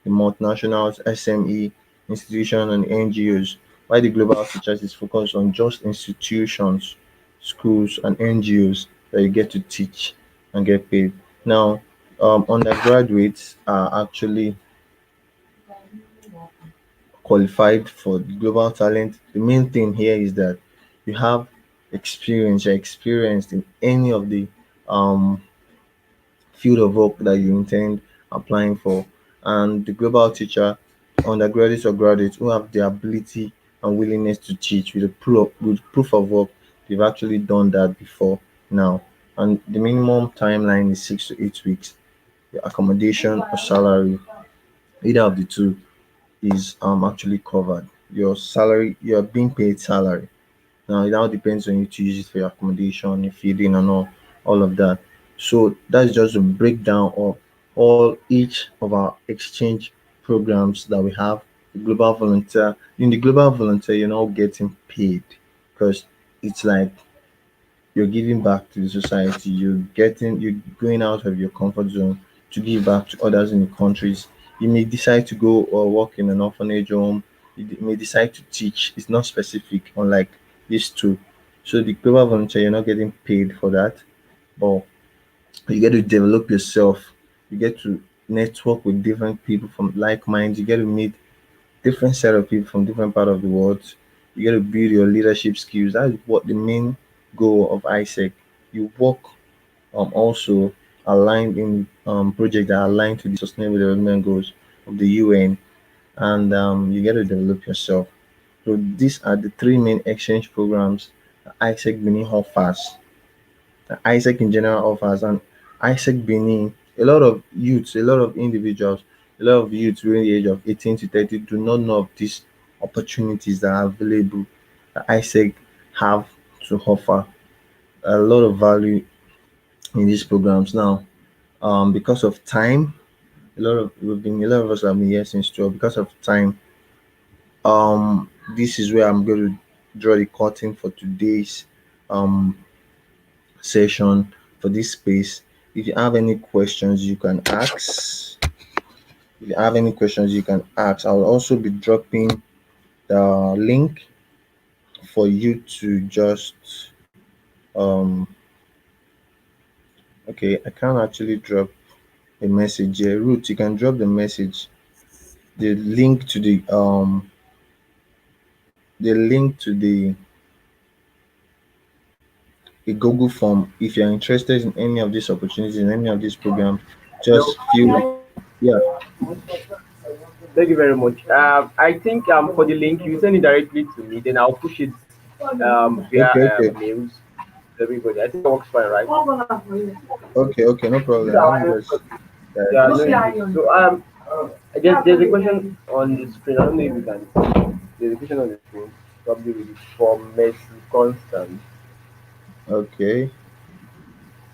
S5: the multinationals, SME, institution, and NGOs. While the global teachers is focused on just institutions, schools, and NGOs that you get to teach and get paid. Now, undergraduates are actually qualified for the global talent. The main thing here is that you have you're experienced in any of the um field of work that you intend applying for. And the global teacher, undergraduates or graduates who have the ability and willingness to teach with proof of work, they've actually done that before. now, and the minimum timeline is 6 to 8 weeks. Your accommodation or salary, either of the two, is actually covered. Your salary, you're being paid salary. Now it now depends on you to use it for your accommodation, your feeding, and all of that. So that's just a breakdown of all each of our exchange programs that we have. The global volunteer. In the global volunteer, you're not getting paid because it's like you're giving back to the society. You're going out of your comfort zone to give back to others in the countries. You may decide to go or work in an orphanage home. May decide to teach. It's not specific, unlike these two. So the global volunteer, you're not getting paid for that, but you get to develop yourself. You get to network with different people from like minds. You get to meet different set of people from different part of the world. You get to build your leadership skills. That's what the main goal of ISEC. You work also aligned in projects that are aligned to the Sustainable Development Goals of the UN, and you get to develop yourself. So these are the three main exchange programs that ISEC Benin offers. That ISEC in general offers, and ISEC Benin, a lot of youths, a lot of individuals, a lot of youths during the age of 18 to 30 do not know of these opportunities that are available that ISEC have to offer. A lot of value in these programs now. Because of time, a lot of us have been here since 12. Because of time, this is where I'm going to draw the curtain for today's um session, for this space. If you have any questions, you can ask. If you have any questions, you can ask. I will also be dropping the link for you to just um. Okay, I can't actually drop a message here. Ruth, you can drop the message, the link to the Google form. If you're interested in any of these opportunities, in any of these programs,
S3: Hello.
S5: just feel, yeah.
S3: Thank you very much. I think for the link you send it directly to me, then I'll push it via
S5: Okay, okay,
S3: mails to everybody. I think that works fine, right?
S5: okay, no problem. Let me just
S3: Yeah,
S5: directly
S3: no
S5: send it.
S3: issues. So there's a question on the screen. I don't know if you can see. There's a question on the screen. Probably with it from Messi Constant.
S5: Okay,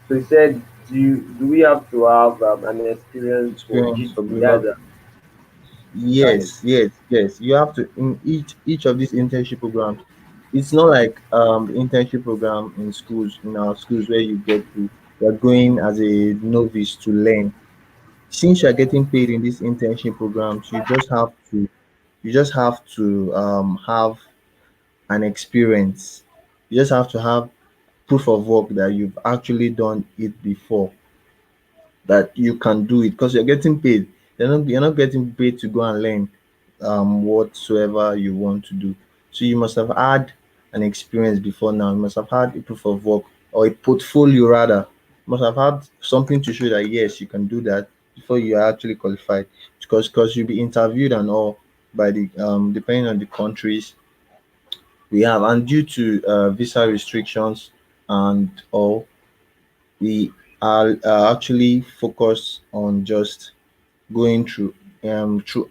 S3: So he said, do we have to have an experience for
S5: experience for
S3: GT? That's
S5: global.
S3: analyst.
S5: Yes. You have to in each of these internship programs. It's not like the internship program in schools, in our schools, where you're going as a novice to learn. Since you're getting paid in these internship programs, you just have to have an experience. You just have to have proof of work that you've actually done it before, that you can do it because you're getting paid. You're not getting paid to go and learn whatsoever you want to do. So you must have had an experience before now. You must have had a proof of work or a portfolio rather. You must have had something to show that yes, you can do that before you are actually qualified. Because you'll be interviewed and all by the depending on the countries we have, and due to visa restrictions and all, we are actually focused on just going through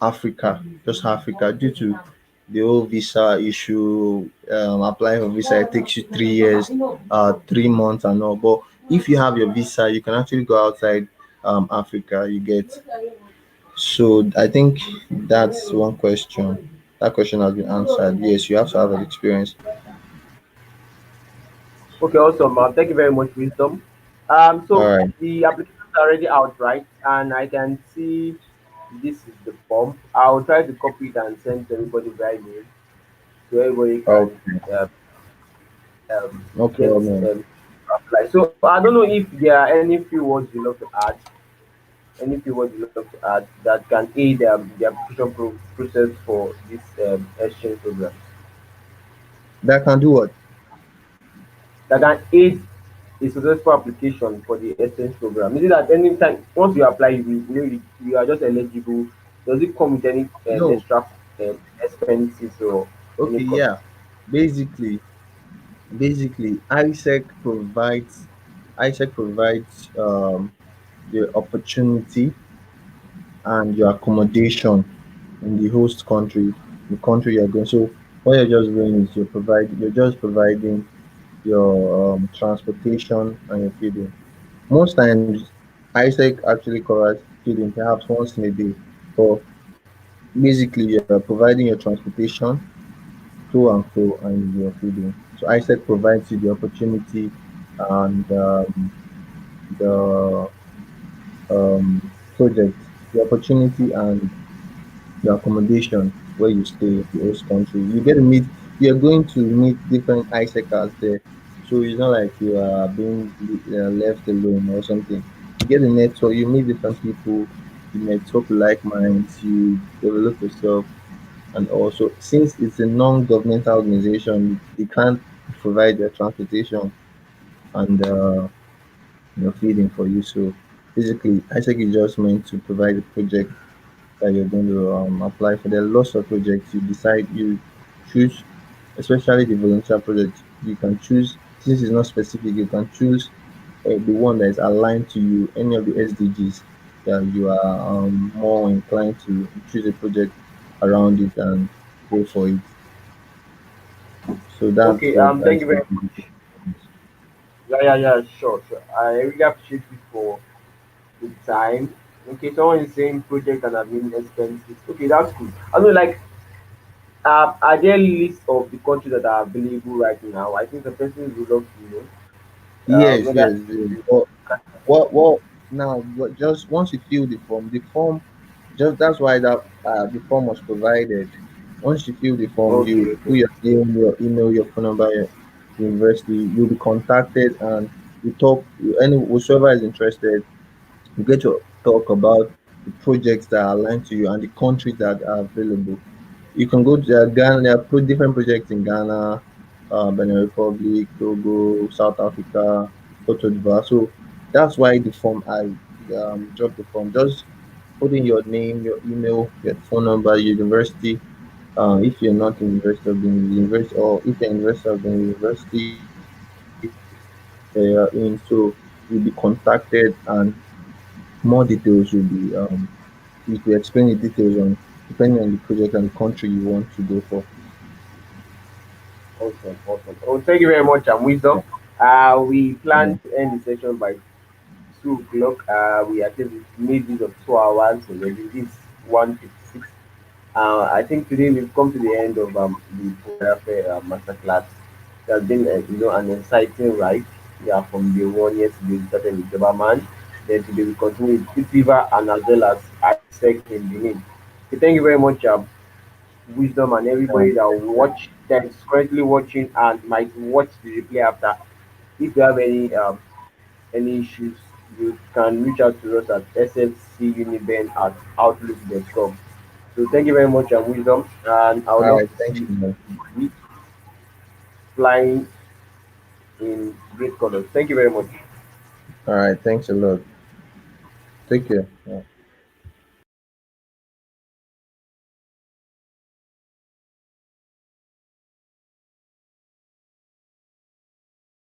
S5: Africa, just Africa, due to the whole visa issue. Applying for visa, it takes you 3 years, 3 months, and all. But if you have your visa, you can actually go outside Africa. You get. So I think that's one question. That question has been answered. Yes, you have to have an experience.
S3: Okay, awesome. Thank you very much, Wisdom.
S5: All
S3: So
S5: right.
S3: the applications are already out, right? And I can see this is the form. I'll try to copy it and send to everybody via mail so everybody can
S5: Okay.
S3: uh, um,
S5: No
S3: get
S5: problem.
S3: apply. So I don't know if there are any few words you love to add, any few words you love to add that can aid the application process for this exchange program.
S5: That can do what?
S3: That can aid a successful application for the exchange program? Is it that anytime once you apply, you are just eligible? Does it come with any
S5: No.
S3: extra expenses or any
S5: Okay.
S3: cost?
S5: Yeah. Basically, ISEC provides ISEC provides the opportunity and your accommodation in the host country, the country you're going. So what you're just doing is you're just providing your transportation and your feeding. Most times, ISEC actually covers feeding perhaps once in a day, but basically you're providing your transportation to and fro and your feeding. So ISEC provides you the opportunity and the project, the opportunity and the accommodation where you stay in the host country. You're going to meet different ISECers there. So it's not like you are being left alone or something. You get a network, you meet different people, you network like minds, you develop yourself. And also, since it's a non-governmental organization, they can't provide their transportation and feeding for you. So basically, ISEC is just meant to provide a project that you're going to apply for. There are lots of projects you choose, especially the volunteer project. You can choose, since it's not specific, you can choose the one that is aligned to you, any of the SDGs that you are more inclined to choose a project around it and go for it. So that's
S3: Okay,
S5: what I
S3: thank you
S5: say.
S3: very much. Yeah, sure, sure. I really appreciate you for the time. Okay, someone is saying project and admin expenses. Okay, that's good. I know, like, are there lists of the countries that are available right now? I think the person would love to know.
S5: Yes,
S3: Maybe I
S5: yes, yes. But what now? Just once you fill the form, just that's why that the form was provided. Once you fill the form,
S3: okay,
S5: you
S3: okay.
S5: put your name, your email, your phone number, your university. You'll be contacted, and you talk. Any whoever is interested, you get to talk about the projects that are aligned to you and the countries that are available. You can go to Ghana. There are different projects in Ghana, Benin Republic, Togo, South Africa, Cote d'Ivoire. So that's why the form I dropped the form. Just put in your name, your email, your phone number, your university. If you're not in University of Benin, university, or if you're in University of Benin, university that you're in. So you'll be contacted, and more details will be you could explain the details on depending on the project and the country you want to go for.
S3: Awesome, awesome. Oh, thank you very much, Wisdom.
S5: Yeah.
S3: We plan
S5: Yeah.
S3: to end the session by 2 o'clock. We actually made use of 2 hours already. This 1:56. I think today we've come to the end of the Post Career Fair Masterclass. It has been, an exciting ride. Yeah, from day one. Yesterday we started with Jobberman. Then today we continue with Utiva and as well as ISEC in Benin. Okay, thank you very much, Wisdom, and
S5: Yeah.
S3: everybody that is currently watching and might watch the replay after. If you have any issues, you can reach out to us at sfcuniben at outlook.com. So thank you very much, Wisdom, and I would
S5: All
S3: love
S5: right.
S3: to
S5: Thank
S3: see
S5: you.
S3: you flying in great colors. Thank you very much.
S5: All right. Thanks a lot. Take care. Yeah.